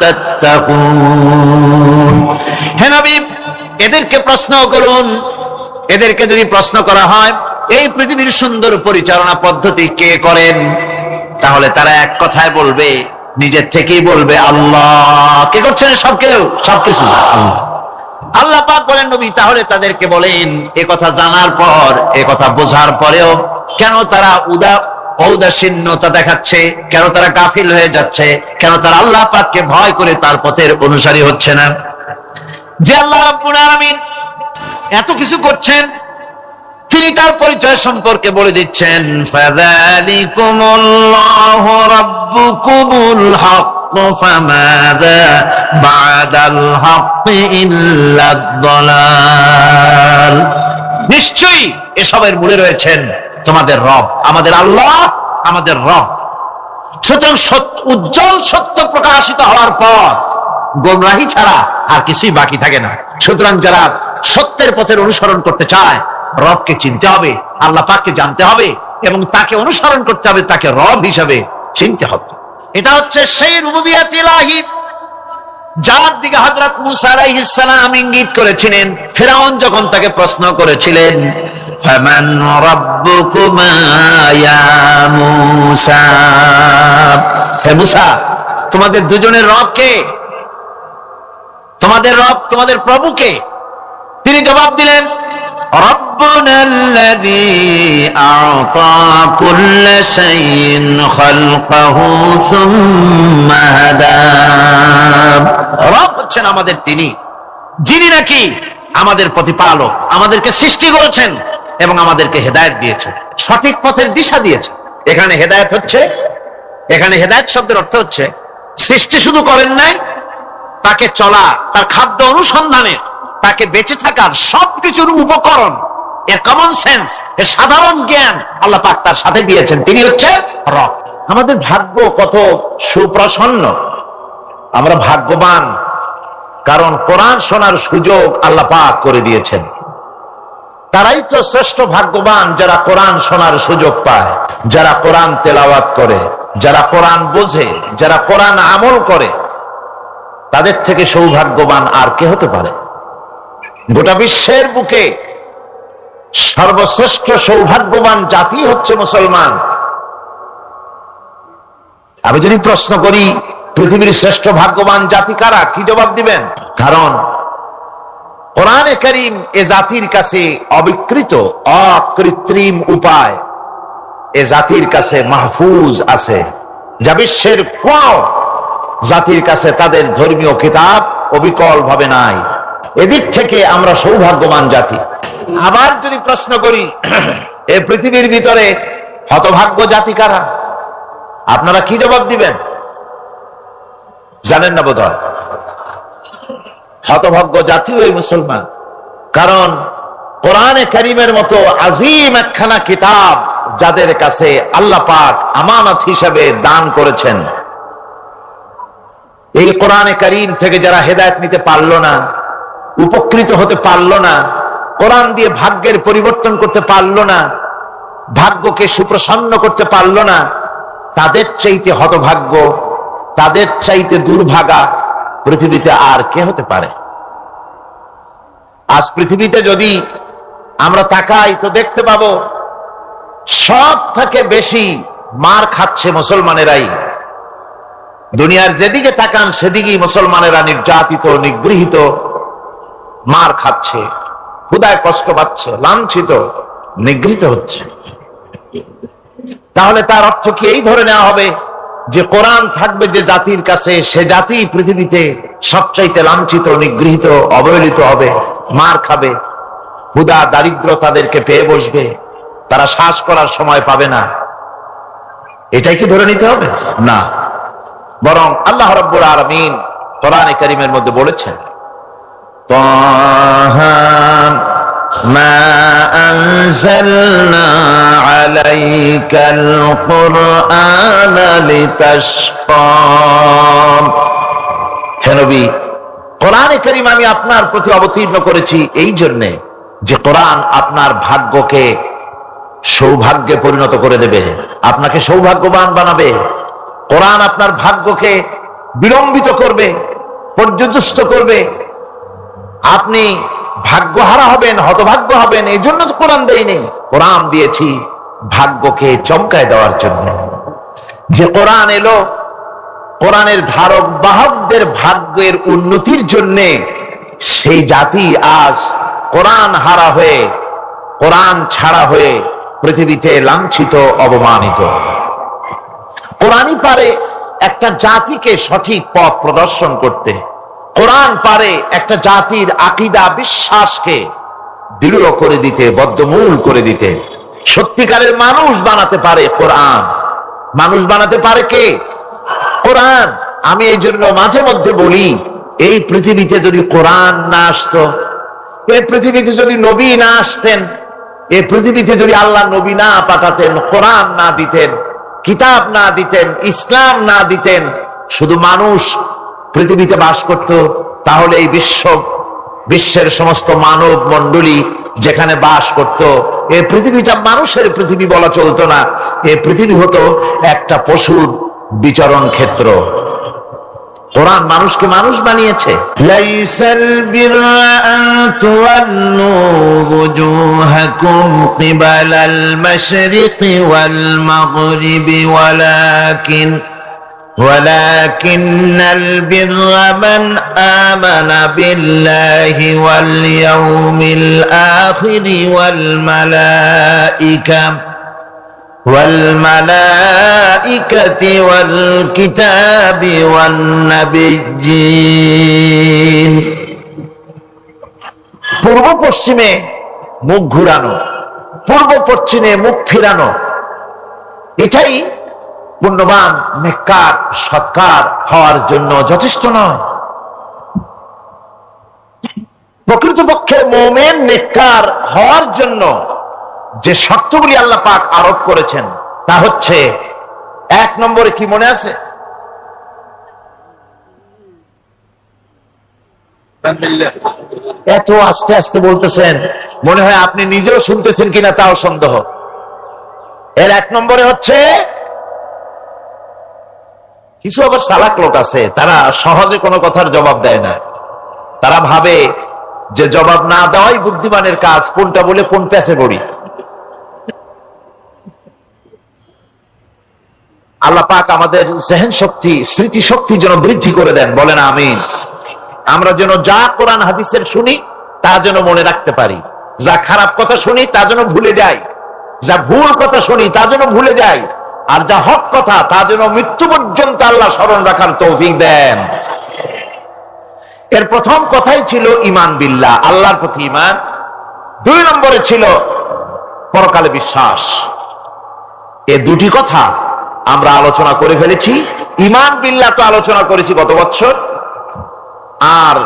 তাত্তাকুন। হে নবী, এদেরকে প্রশ্ন করুন। এদেরকে যদি প্রশ্ন করা হয় এই পৃথিবীর সুন্দর পরিচালনা পদ্ধতি কে করেন, তাহলে তারা এক কথায় বলবে, নিজের থেকেই বলবে আল্লাহ। কে করছেন সবকিছু? আল্লাহ। আল্লাহ পাক বলেন, নবী তাহলে তাদেরকে বলেন, এ কথা জানার পর, এ কথা বোঝার পরেও কেন তারা ঔদাসীন্যতা দেখাচ্ছে? কেন তারা গাফিল হয়ে যাচ্ছে? কেন তারা আল্লাহ পাককে ভয় করে তার পথের অনুসারী হচ্ছে না? যে আল্লাহ রাব্বুল আলামিন এত কিছু করছেন, তিনি তার পরিচয় সম্পর্কে বলে দিচ্ছেন, ফাযালিকুমুল্লাহু রাব্বুকুমুল হক ফামাযা বা'দাল হক ইল্লাদ দালাল। নিশ্চয়ই এসবের মূলে রয়েছেন তোমাদের রব, আমাদের আল্লাহ, আমাদের রব। সুতরাং উজ্জ্বল সত্য প্রকাশিত হওয়ার পর গোমরাহি ছাড়া আর কিছুই বাকি থাকে না। সুতরাং যারা সত্যের পথের অনুসরণ করতে চায়, রবকে চিনতে হবে, আল্লাহ পাককে জানতে হবে এবং তাকে অনুসরণ করতে হবে, তাকে রব হিসাবে চিনতে হবে। এটা হচ্ছে সেই রুবুবিয়াত ইলাহি যার দিকে হযরত মুসা আলাইহিস সালাম ইঙ্গিত করেছিলেন ফিরআউন যখন তাকে প্রশ্ন করেছিলেন, ফামান রাব্বুকুমা ইয়া মুসা। হে মুসা, তোমাদের দুজনের রব কে? তোমাদের রব, তোমাদের প্রভু কে? তিনি জবাব দিলেন, রব্বুনাল্লাযী আ'তা কুল্লা শাইইন খালকাহু সুম্মা হাদা। রব হচ্ছেন আমাদের তিনি, যিনি নাকি আমাদের প্রতিপালক, আমাদেরকে সৃষ্টি করেছেন এবং আমাদেরকে হেদায়েত দিয়েছেন, সঠিক পথের দিশা দিয়েছেন। এখানে হেদায়েত হচ্ছে, এখানে হেদায়েত শব্দের অর্থ হচ্ছে সৃষ্টি শুধু করেন নাই, তাকে চলা, তার খাদ্য অনুসন্ধানে, তাকে বেঁচে থাকার সবকিছুর উপকরণ, এর কমন সেন্স, এর সাধারণ জ্ঞান আল্লাহ পাক তার সাথে দিয়েছেন। তিনি হচ্ছে রব। আমাদের ভাগ্য কত সুপ্রসন্ন, আমরা ভাগ্যবান, কারণ কোরআন শোনার সুযোগ আল্লাহ পাক করে দিয়েছেন। তারাই তো শ্রেষ্ঠ ভাগ্যবান যারা কোরআন শোনার সুযোগ পায়, যারা কোরআন তেলাওয়াত করে, যারা কোরআন বোঝে, যারা কোরআন আমল করে। তাদের থেকে সৌভাগ্যবান আর কে হতে পারে? গোটা বিশ্বের বুকে সর্বশ্রেষ্ঠ সৌভাগ্যবান জাতি হচ্ছে মুসলমান। আমি যদি প্রশ্ন করি পৃথিবীর শ্রেষ্ঠ ভাগ্যবান জাতি কারা, কি জবাব দিবেন? কারণ কোরআনে কারীম এ জাতির কাছে অবিকৃত অকৃত্রিম উপায় এ জাতির কাছে মাহফুজ আছে, যা বিশ্বের কোন জাতির কাছে তাদের ধর্মীয় কিতাব অবিকল ভাবে নাই। এদিক থেকে আমরা সৌভাগ্যবান জাতি। আবার যদি প্রশ্ন করি, এই পৃথিবীর ভিতরে হতভাগ্য জাতি কারা, আপনারা কি জবাব দিবেন? জানেন না বোধহয়। হতভাগ্য জাতিও এই মুসলমান। কারণ কোরআনে কারীমের মতো আজিম একখানা কিতাব যাদের কাছে আল্লাহ পাক আমানত হিসাবে দান করেছেন, এই কোরআনে কারীম থেকে যারা হেদায়েত নিতে পারল না, উপকৃত হতে পারল না, কোরআন দিয়ে ভাগ্যের পরিবর্তন করতে পারল না, ভাগ্যকে সুপ্রসন্ন করতে পারল না, তাদের চাইতে হতভাগ্য, তাদের চাইতে দুর্ভাগা পৃথিবীতে আর কে হতে পারে? আজ পৃথিবীতে যদি আমরা তাকাই তো দেখতে পাবো সব থেকে বেশি মার খাচ্ছে মুসলমানেরাই। দুনিয়ার যেদিকে তাকান সেদিকেই মুসলমানেরা নির্যাতিত, নিগৃহীত, মার খাচ্ছে, ক্ষুধায় কষ্ট পাচ্ছে, লাঞ্ছিত, নিগৃহীত হচ্ছে। তাহলে তার অর্থ কি এই ধরে নেওয়া হবে যে কোরআন থাকবে যে জাতির কাছে, সে জাতি পৃথিবীতে সবচাইতে লাঞ্ছিত, নিগৃহীত, অবহেলিত হবে, মার খাবে, ক্ষুধা দারিদ্র তাদেরকে পেয়ে বসবে, তারা শ্বাস করার সময় পাবে না? এটাই কি ধরে নিতে হবে? না, বরং আল্লাহ রাব্বুল আলামিন কোরআনে কারীমের মধ্যে বলেছেন, তাহা মা আনজালনা আলাইকাল কুরআনা লিতাশকা। হে নবী, কোরআনে কারীম আমি আপনার প্রতি অবতীর্ণ করেছি এই জন্যে যে কোরআন আপনার ভাগ্যকে সৌভাগ্যে পরিণত করে দেবে, আপনাকে সৌভাগ্যবান বানাবে। কোরআন আপনার ভাগ্যকে বিলম্বিত করবে, পর্যদস্ত করবে। আপনি ভাগ্যহারা হবেন, হতভাগ্য হবেন, এই জন্য তো কোরআন দেয়নি। কোরআন দিয়েছি ভাগ্যকে চমকায় দেওয়ার জন্য। যে কোরআন এলো, কোরআনের ধারক বাহকদের ভাগ্যের উন্নতির জন্য সেই জাতি আজ কোরআন হারা হয়ে, কোরআন ছাড়া হয়ে পৃথিবীতে লাঞ্ছিত, অবমানিত। কোরআনই পারে একটা জাতিকে সঠিক পথ প্রদর্শন করতে। কোরআন পারে একটা জাতির আকীদা, বিশ্বাসকে দৃঢ় করে দিতে, বদ্ধমূল করে দিতে। সত্যিকারের মানুষ বানাতে পারে কোরআন। মানুষ বানাতে পারে কে? কোরআন। আমি এই জন্য মাঝে মধ্যে বলি, এই পৃথিবীতে যদি কোরআন না আসতো, এই পৃথিবীতে যদি নবী না আসতেন, এই পৃথিবীতে যদি আল্লাহ নবী না পাঠাতেন, কোরআন না দিতেন, কিতাব না দিতেন, ইসলাম না দিতেন, শুধু মানুষ পৃথিবীতে বাস করত, তাহলে এই বিশ্বের সমস্ত মানব মণ্ডলী যেখানে বাস করত, এই পৃথিবীটা মানুষের পৃথিবী বলা চলতো না। এই পৃথিবী হতো একটা পশুর বিচরণ ক্ষেত্র। কোরআন মানুষকে মানুষ বানিয়েছে। লাইসাল বিররা আন তুওয়াল্লু ওয়ুজুহাকুম কিবালাল মাশরিকি ওয়াল মাগরিবি ওয়ালাকিন্নাল বিররা মান আমানা বিল্লাহি ওয়াল ইয়াউমিল আখিরি ওয়াল মালাইকাতি ওয়াল কিতাবি ওয়ান নাবিয়্যিন। পূর্ব পশ্চিমে মুখ ঘুরানো, পূর্ব পশ্চিমে মুখ ফিরানো, এটাই পুণ্যবান, নেককার, সৎকার হওয়ার জন্য যথেষ্ট নয়। প্রকৃতপক্ষে মুমিন নেককার হওয়ার জন্য যে শর্তগুলি আল্লাহ পাক আরোপ করেছেন তা হচ্ছে, 1 নম্বরে কি মনে আছে? এত আস্তে আস্তে বলতেছেন, মনে হয় আপনি নিজেও শুনতেছেন কিনা তাও সন্দেহ। এর 1 নম্বরে হচ্ছে, কিছু আবার চালাক লোক আছে, তারা সহজে কোনো কথার জবাব দেয় না। তারা ভাবে যে জবাব না দেওয়াই বুদ্ধিমানের কাজ, কোনটা বলে কোন প্যাচে পড়ি। আল্লাহ পাক আমাদের জেহেন শক্তি, স্মৃতি শক্তি যেন বৃদ্ধি করে দেন, বলেন আমিন। আমরা যেন যা কোরআন হাদিসের শুনি তা যেন মনে রাখতে পারি, যা খারাপ কথা শুনি তা যেন ভুলে যাই, যা ভুল কথা শুনি তা যেন ভুলে যাই, আর যা হক কথা তা যেন মৃত্যু পর্যন্ত আল্লাহ স্মরণ রাখার তৌফিক দেন। এর প্রথম কথাই ছিল ঈমান বিল্লাহ, আল্লাহর প্রতি ঈমান। 2 নম্বরে ছিল পরকালে বিশ্বাস। এই দুটি কথা আমরা আলোচনা করে ফেলেছি। ঈমান বিল্লাহ তো আলোচনা করেছি গত বছর, আর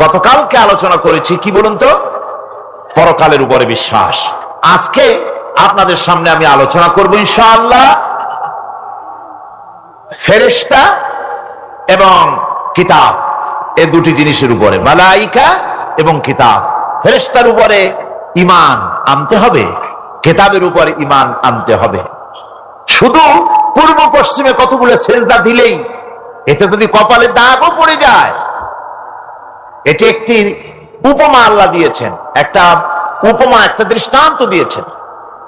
গতকালকে আলোচনা করেছি কি বলুন তো, পরকালের উপরে বিশ্বাস। আজকে আপনাদের সামনে আমি আলোচনা করব ইনশাআল্লাহ ফেরেশতা এবং কিতাব, এই দুটি জিনিসের উপরে, মালাইকা এবং কিতাব। ফেরেশতার উপরে ঈমান আনতে হবে, কিতাবের উপরে ঈমান আনতে হবে। শুধু পূর্ব পশ্চিমে কতগুলো সেজদা দিলেই এতে যদি কপালে দাগও পড়ে যায়, এটি একটি উপমা আল্লাহ দিয়েছেন, একটা উপমা, একটা দৃষ্টান্ত দিয়েছেন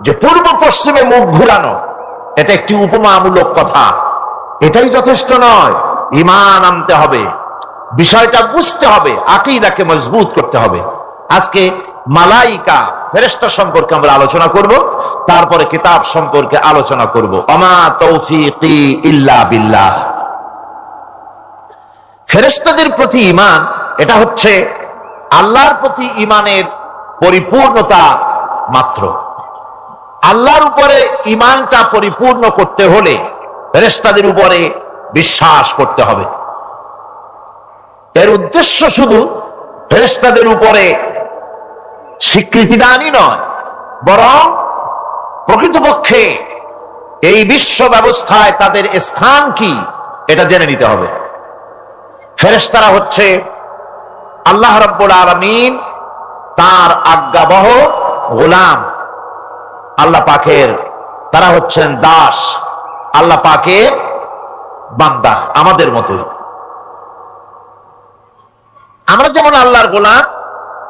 যে পূর্ব পশ্চিমে মুখ ঘুরানো এটা একটি উপমামূলক কথা, এটাই যথেষ্ট নয়। ঈমান আনতে হবে, বিষয়টা বুঝতে হবে, আকীদাকে মজবুত করতে হবে। আজকে মালাইকা ফেরেশতা সম্পর্কে আমরা আলোচনা করব, তারপরে কিতাব সম্পর্কে আলোচনা করব। আমা তৌফিকি ইল্লা বিল্লাহ। ফেরেশতাদের প্রতি ঈমান, এটা হচ্ছে আল্লাহর প্রতি ঈমানের পরিপূর্ণতা মাত্র। আল্লাহর উপরে ঈমানটা পরিপূর্ণ করতে হলে ফেরেশতাদের উপরে বিশ্বাস করতে হবে। এর উদ্দেশ্য শুধু ফেরেশতাদের উপরে স্বীকৃতি দানই নয়, বরং প্রকৃতপক্ষে এই বিশ্ব ব্যবস্থায় তাদের স্থান কি এটা জেনে নিতে হবে। ফেরেশতারা হচ্ছে আল্লাহ রাব্বুল আলামিন তার আজ্ঞাবহ গোলাম, আল্লাহ পাকের, তারা হচ্ছেন দাস, আল্লাহ পাকের বান্দা, আমাদের মতোই। আমরা যেমন আল্লাহর গোলাম,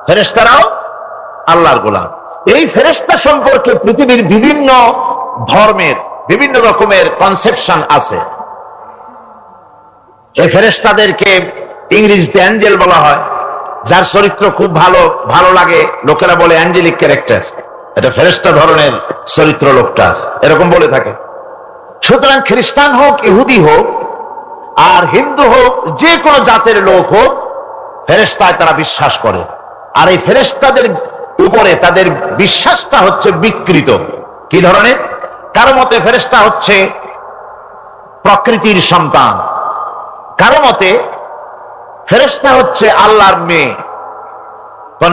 ফেরেশতারাও আল্লাহর গোলাম। এই ফেরেশতা সম্পর্কে পৃথিবীর বিভিন্ন ধর্মের বিভিন্ন রকমের কনসেপশন আছে। এই ফেরেশতাদেরকে ইংরেজিতে অ্যাঞ্জেল বলা হয়, যার চরিত্র খুব ভালো ভালো লাগে, লোকেরা বলে অ্যাঞ্জেলিক ক্যারেক্টার, এটা ফেরেশতা ধরনের চরিত্র লোকটা, এরকম বলে থাকে। সুতরাং খ্রিস্টান হোক, ইহুদি হোক, আর হিন্দু হোক, যে কোনো জাতের লোক হোক, ফেরেশতায় তারা বিশ্বাস করে। আর এই ফেরেশতাদের উপরে তাদের বিশ্বাসটা হচ্ছে বিকৃত। কি ধরনের? কারো মতে ফেরেশতা হচ্ছে প্রকৃতির সন্তান, কারো মতে ফেরেশতা হচ্ছে আল্লাহর মেয়ে,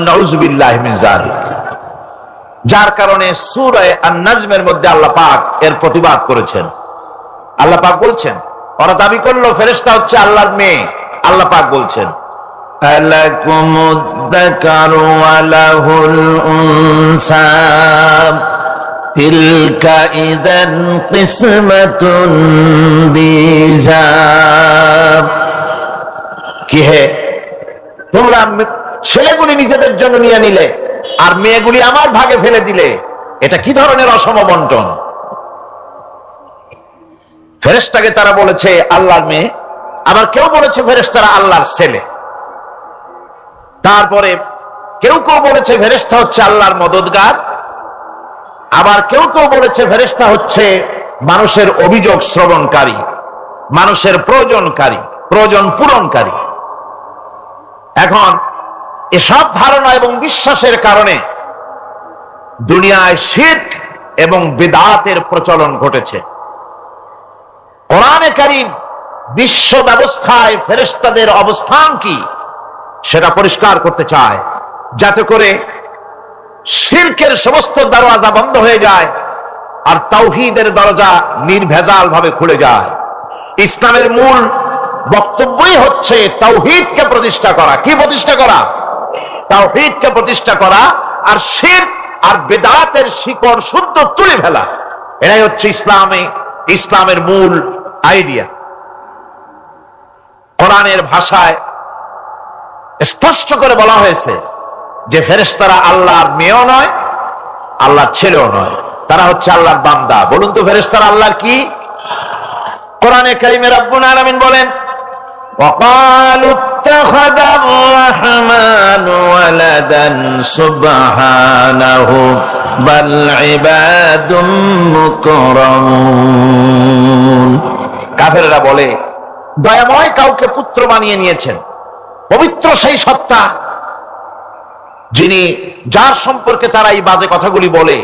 নাউযুবিল্লাহি মিন যালিক। যার কারণে সূরা আন-নাজমের মধ্যে আল্লাহ পাক এর প্রতিবাদ করেছেন। আল্লাহ পাক বলছেন, ওরা দাবি করলো ফেরেশতা হচ্ছে আল্লাহর মেয়ে। আল্লাহ পাক বলছেন, আলাকুমুদ যাকারু ওয়া লাহুল উনসা তিলকা ইযান কিসমাতুন দিজা। কি হে, তোমরা ছেলেগুলি নিজেদের জন্য নিয়ে নিলে আর মেয়েগুলি আমার ভাগে ফেলে দিলে, এটা কি ধরনের অসম বন্টন? ফেরেশতাকে তারা বলেছে আল্লাহর মেয়ে, আবার কেউ বলেছে ফেরেশতারা আল্লাহর ছেলে। তারপরে কেউ কেউ বলেছে ফেরেশতা হচ্ছে আল্লাহর মদদগার, আবার কেউ কেউ বলেছে ফেরেশতা হচ্ছে মানুষের অভিযোগ শ্রবণকারী, মানুষের প্রয়োজনকারী, প্রয়োজন পূরণকারী। এখন এসব ধারণা এবং বিশ্বাসের কারণে দুনিয়ায় শিরক এবং বিদআতের প্রচলন ঘটেছে। কোরআনে কারীম বিশ্ব ব্যবস্থায় ফেরেশতাদের অবস্থান কি সেটা পরিষ্কার করতে চায়, যাতে করে শিরকের সমস্ত দরজা বন্ধ হয়ে যায় আর তাওহীদের দরজা নির্ভেজাল ভাবে খুলে যায়। ইসলামের মূল বক্তব্যই হচ্ছে তাওহীদকে প্রতিষ্ঠা করা। কি প্রতিষ্ঠা করা? তাওহীদকে প্রতিষ্ঠা করা, আর শিরক আর বিদআতের শিকড় শুদ্ধ তুলে ফেলা। এটাই হচ্ছে ইসলামের মূল আইডিয়া। কোরআনের ভাষায় স্পষ্ট করে বলা হয়েছে যে ফেরেশতারা আল্লাহর মেয়েও নয়, আল্লাহর ছেলেও নয়, তারা হচ্ছে আল্লাহর বান্দা। বলুন তো ফেরেশতারা আল্লাহর কি? কোরআনে কারীমে রব্বুল আলামিন বলেন, وقالوا اتخذ الرحمن ولدا سبحانه بل عباد مكرمون। কাফেররা বলে দয়াময় কাউকে পুত্র বানিয়ে নিয়েছেন। পবিত্র সেই সত্তা যিনি, যার সম্পর্কে তারা এই বাজে কথাগুলি বলে,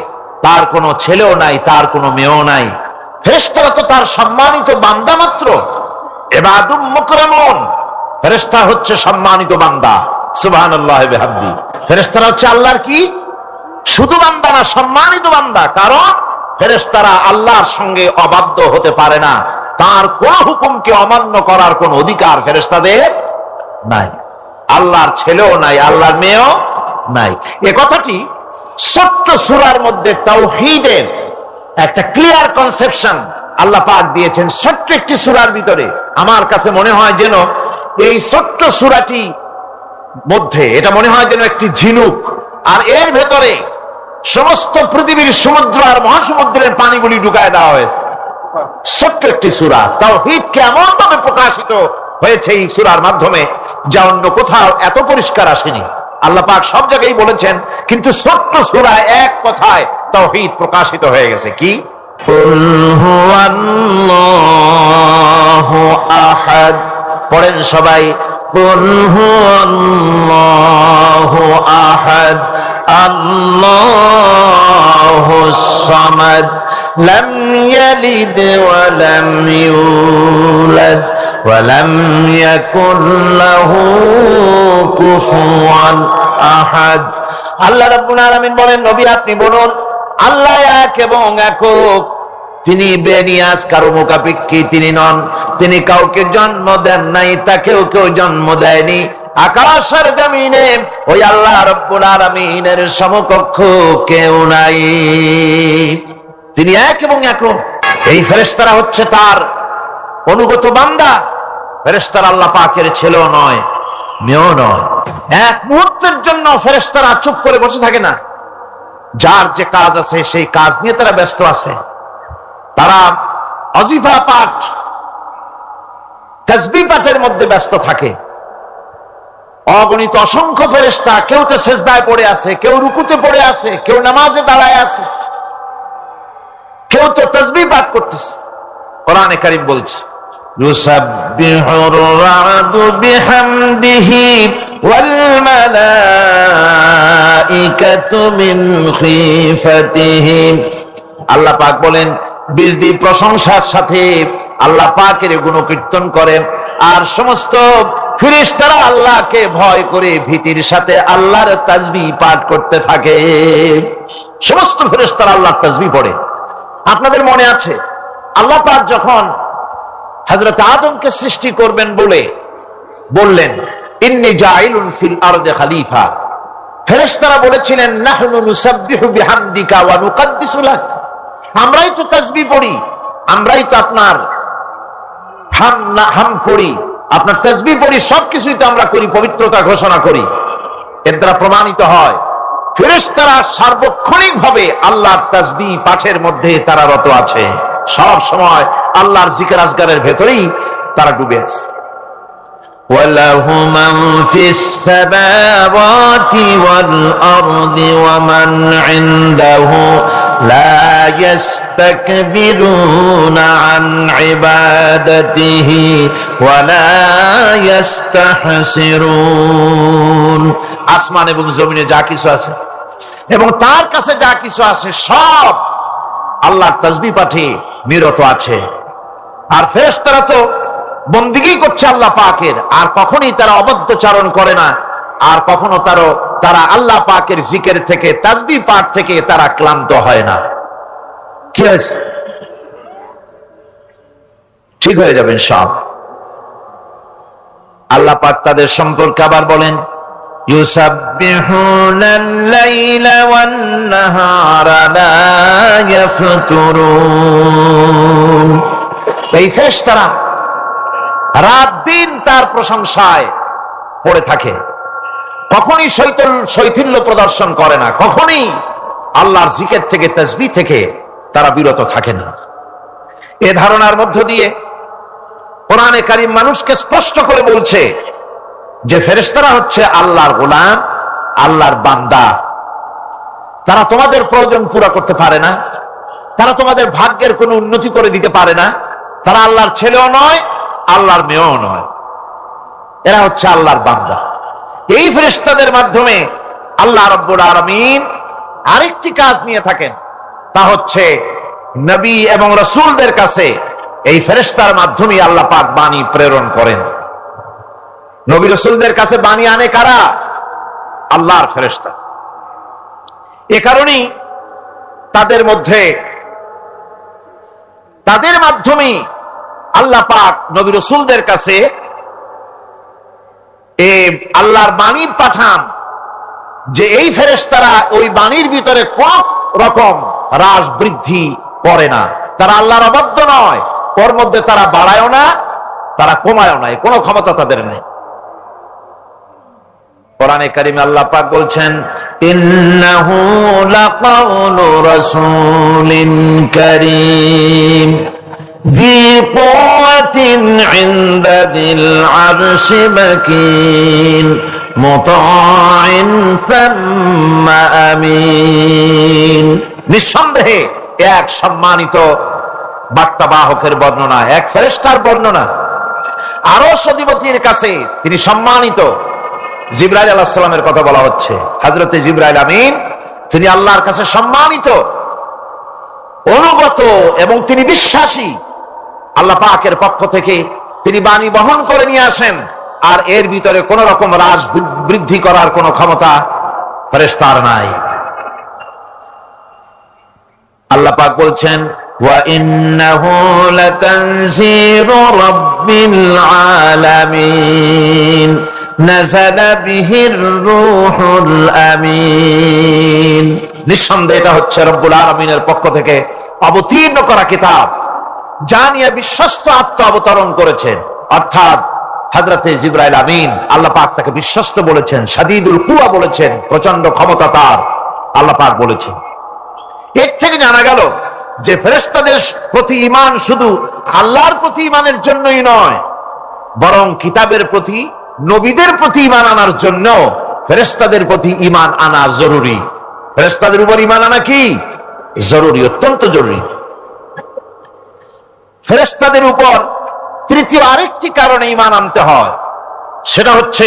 তার কোনো ছেলেও নাই, তার কোনো মেয়েও নাই। ফেরেশতারা তো তার সম্মানিত বান্দা মাত্র। ইবাদুম মুকরামুন, ফেরেশতা হচ্ছে সম্মানিত বান্দা। সুবহানাল্লাহি ওয়া বিহামদি। ফেরেশতারা হচ্ছে আল্লাহর কি শুধু বান্দা না, সম্মানিত বান্দা। কারণ ফেরেশতারা আল্লাহর সঙ্গে অবাধ্য হতে পারে না, তার কোন হুকুমকে অমান্য করার কোন অধিকার ফেরেশতাদের নাই। আল্লাহর ছেলেও নাই, আল্লাহর মেয়েও নাই। এ কথাটি ছোট্ট সূরার মধ্যে তাওহীদের একটা ক্লিয়ার কনসেপশন আল্লাহ পাক দিয়েছেন, ছোট্ট একটি সূরার ভিতরে। আমার কাছে মনে হয় যেন এই ছোট্ট সূরাটি মধ্যে এটা মনে হয় যেন একটি ঝিনুক, আর এর ভেতরে সমস্ত পৃথিবীর সমুদ্র আর মহাসমুদ্রের পানিগুলি ঢুকায় দেওয়া হয়েছে। ছোট্ট একটি সূরা তাওহীদকে এমন ভাবে প্রকাশিত হয়েছে এই সূরার মাধ্যমে, যা অন্য কোথাও এত পরিষ্কার আসেনি। আল্লাহ পাক সব জায়গায় বলেছেন, কিন্তু ছোট্ট সূরায় এক কথায় তাওহীদ প্রকাশিত হয়ে গেছে। কি? কুল হুয়াল্লাহু আহাদ। পড়েন সবাই, কুল হুয়াল্লাহু আহাদ আল্লাহুস সামাদ লাম ইয়ালিদ ওয়া লাম ইউলাদ ওয়া লাম ইয়াকুল লাহু কুফুয়ান আহাদ। আল্লাহ রাব্বুল আলামিন বলেন, নবী আপনি বলুন, আল্লাহ এক এবং একক। তিনি বেনিয়াজ, কারো মুখাপেক্ষী তিনি নন। তিনি কাউকে জন্ম দেন নাই, তাকেও কেউ জন্ম দেয়নি। আকাশের জমিনে ওই আল্লাহ রাব্বুল আলামিনের সমকক্ষ কেউ নাই। তিনি এক এবং একক। এই ফেরেশতারা হচ্ছে তার অনুগত বান্দা। ফেরেশতারা আল্লাহ পাকের ছেলেও নয়, মেয়েও নয়। এক মুহূর্তের জন্য ফেরেশতারা চুপ করে বসে থাকে না। যার যে কাজ আছে সেই কাজ নিয়ে তারা ব্যস্ত আছে। তারা ওয়াজিফা পাঠ, তাসবিহ পাঠের মধ্যে ব্যস্ত থাকে। অগণিত অসংখ্য ফেরেশতা, কেউ তো সিজদায় পড়ে আছে, কেউ রুকুতে পড়ে আছে, কেউ নামাজে দাঁড়ায় আছে, কেউ তো তাসবিহ পাঠ করতেছে। কোরআনে কারীম বলছে, ইউসাব্বিহুর রা'দু বিহামদিহি ওয়াল মালাইকাতু মিন খিফাতিহি। আল্লাহ পাক বলেন, বিজদি প্রশংসার সাথে আল্লাহ পাকের গুণকীর্তন করেন, আর সমস্ত ফেরেশতারা আল্লাহকে ভয় করে ভীতির সাথে আল্লাহর তাসবিহ পাঠ করতে থাকে। সমস্ত ফেরেশতারা আল্লাহর তাসবিহ পড়ে। আপনাদের মনে আছে আল্লাহ পাক যখন হযরত আদমকে সৃষ্টি করবেন বললেন, ইন্নী জাইলুন ফিল আরদি খলিফা। ফেরেশতারা বলেছিলেন, নাহনু নুসাব্বিহু বিহামদিকা ওয়া নুকদ্দিসু লাক। আমরাই তো তাসবিহ পড়ি, আমরাই তো আপনার হাম করি, আপনার তাসবিহ পড়ি, সবকিছুই তো আমরা করি, পবিত্রতা ঘোষণা করি। এর দ্বারা প্রমাণিত হয় ফেরেশতারা সার্বক্ষণিক ভাবে আল্লাহর তাসবিহ পাঠের মধ্যে তারা রত আছে। সব সময় আল্লাহর জিকির আজগারের ভেতরেই তারা ডুবে আছে। وَلَهُ مَنْ فِي السَّمَاوَاتِ وَالْأَرْضِ وَمَنْ عِنْدَهُ لَا يَسْتَكْبِرُونَ عَنْ عِبَادَتِهِ وَلَا يَسْتَحْسِرُونَ। আসমান এবং জমিনে যা কিছু আছে এবং তার কাছে যা কিছু আছে সব আল্লাহর তাসবিহ পাঠে নিরত আছে। আর ফেরেশতারা তো বন্দিগি করছে আল্লাহ পাকের, আর কখনোই তারা অবদ্ধচারণ করে না, আর কখনো তারা আল্লাহ পাকের জিকির থেকে, তাসবিহ পাঠ থেকে তারা ক্লান্ত হয় না। কি হয়েছে? ঠিক হয়ে যাবেন সব। আল্লাহ পাক তাদের সম্পর্কে আবার বলেন, ইউসাব্বিহুনাল লাইলা ওয়ান নাহারা লা ইয়াফতুরুন। এই ফেরেশতারা রাত দিন তার প্রশংসায় পড়ে থাকে, কখনই শৈথিল্য প্রদর্শন করে না, কখনই আল্লাহর জিকির থেকে, তাসবিহ থেকে তারা বিরত থাকে না। এ ধারণার মধ্য দিয়ে কোরআনে কারীম মানুষকে স্পষ্ট করে বলছে যে ফেরেশতারা হচ্ছে আল্লাহর গোলাম, আল্লাহর বান্দা। তারা তোমাদের প্রয়োজন পুরা করতে পারে না, তারা তোমাদের ভাগ্যের কোনো উন্নতি করে দিতে পারে না, তারা আল্লাহর ছেলেও নয়, আল্লাহর মেয়েও নয়, এরা হচ্ছে আল্লাহর বান্দা। এই ফেরেশতাদের মাধ্যমে আল্লাহ রাব্বুল আলামিন আরেকটি কাজ নিয়ে থাকেন, তা হচ্ছে নবী এবং রাসূলদের কাছে এই ফেরেশতার মাধ্যমে আল্লাহ পাক বাণী প্রেরণ করেন। নবী রাসূলদের কাছে বাণী আনে কারা? আল্লাহর ফেরেশতা। এ কারণেই তাদের মাধ্যমে আল্লাহ পাক নবী রাসূলদের কাছে আল্লাহর বাণী পাঠান, যে এই ফেরেশতারা ওই বাণীর ভিতরে কোন রকম হ্রাস বৃদ্ধি করে না। তারা আল্লাহর অবাধ্য নয়, ওর মধ্যে তারা বাড়ায়ও না, তারা কমায়ও না, কোনো ক্ষমতা তাদের নেই। কোরআনে কারিমে আল্লাহ পাক বলছেন, ইন্নাহু লাকাউলু রাসূলিন কারীম জি কুওয়াতিন ইনদা যিল আরশি মাকিন মুতাইন সাম্মা আমিন। নিঃসন্দেহে এক সম্মানিত বার্তাবাহকের বর্ণনা, এক ফেরেশতার বর্ণনা। আরশ অধিপতির কাছে তিনি সম্মানিত। জিবরাইল আলাইহিস সালামের কথা বলা হচ্ছে। হযরতে জিবরাইল আমিন তিনি আল্লাহর কাছে সম্মানিত, অনুগত এবং তিনি বিশ্বাসী। আল্লাহ পাকের পক্ষ থেকে তিনি বাণী বহন করে নিয়ে আসেন, আর এর ভিতরে কোন রকম হ্রাস বৃদ্ধি করার কোন ক্ষমতা ফেরেশতার নাই। আল্লাহ পাক বলছেন, ওয়া ইন্নাহু লাতানজিরু রাব্বিল আলামিন নাযালা বিহির রূহুল আমিন। নিঃসন্দেহে এটা হচ্ছে রব্বুল আলামিনের পক্ষ থেকে অবতীর্ণ করা কিতাব, যা নিয়ে বিশ্বস্ত আত্মা অবতরণ করেছেন, অর্থাৎ হযরতে জিবরাইল আমিন। আল্লাহ পাক তাকে বিশ্বস্ত বলেছেন, শাদীদুল কুওয়া বলেছেন, প্রচন্ড ক্ষমতা তার, আল্লাহ পাক বলেছেন। এর থেকে জানা গেল যে ফেরেশতাদের প্রতি ঈমান শুধু আল্লাহর প্রতি ঈমানের জন্যই নয়, বরং কিতাবের প্রতি, নবীদের প্রতি ঈমান আনার জন্য ফেরেশতাদের প্রতি ঈমান আনা জরুরি। ফেরেশতাদের উপর ঈমান আনা কি জরুরি, অত্যন্ত জরুরি। ফেরেশতাদের উপর তৃতীয় আরেকটি কারণে ঈমান আনতে হয়, সেটা হচ্ছে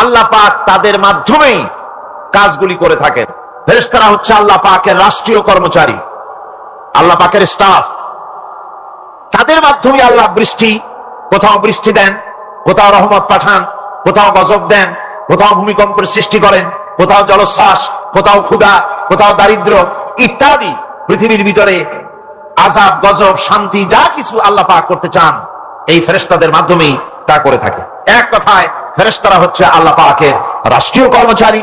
আল্লাহ পাক তাদের মাধ্যমেই কাজগুলি করে থাকেন। ফেরেশতারা হচ্ছে আল্লাহ পাকের রাষ্ট্রীয় কর্মচারী, আল্লাহ পাকের স্টাফ। তাদের মাধ্যমে আল্লাহ কোথাও বৃষ্টি দেন, কোথাও রহমত পাঠান, কোথাও গজব দেন, কোথাও ভূমিকম্পের সৃষ্টি করেন, কোথাও জলোচ্ছ্বাস, কোথাও ক্ষুধা, কোথাও দারিদ্র ইত্যাদি। পৃথিবীর ভিতরে আযাব, গজব, শান্তি যা কিছু আল্লাহ পাক করতে চান, এই ফেরেশতাদের মাধ্যমেই তা করে থাকে। এক কথায় ফেরেশতারা হচ্ছে আল্লাহ পাকের রাষ্ট্রীয় কর্মচারী।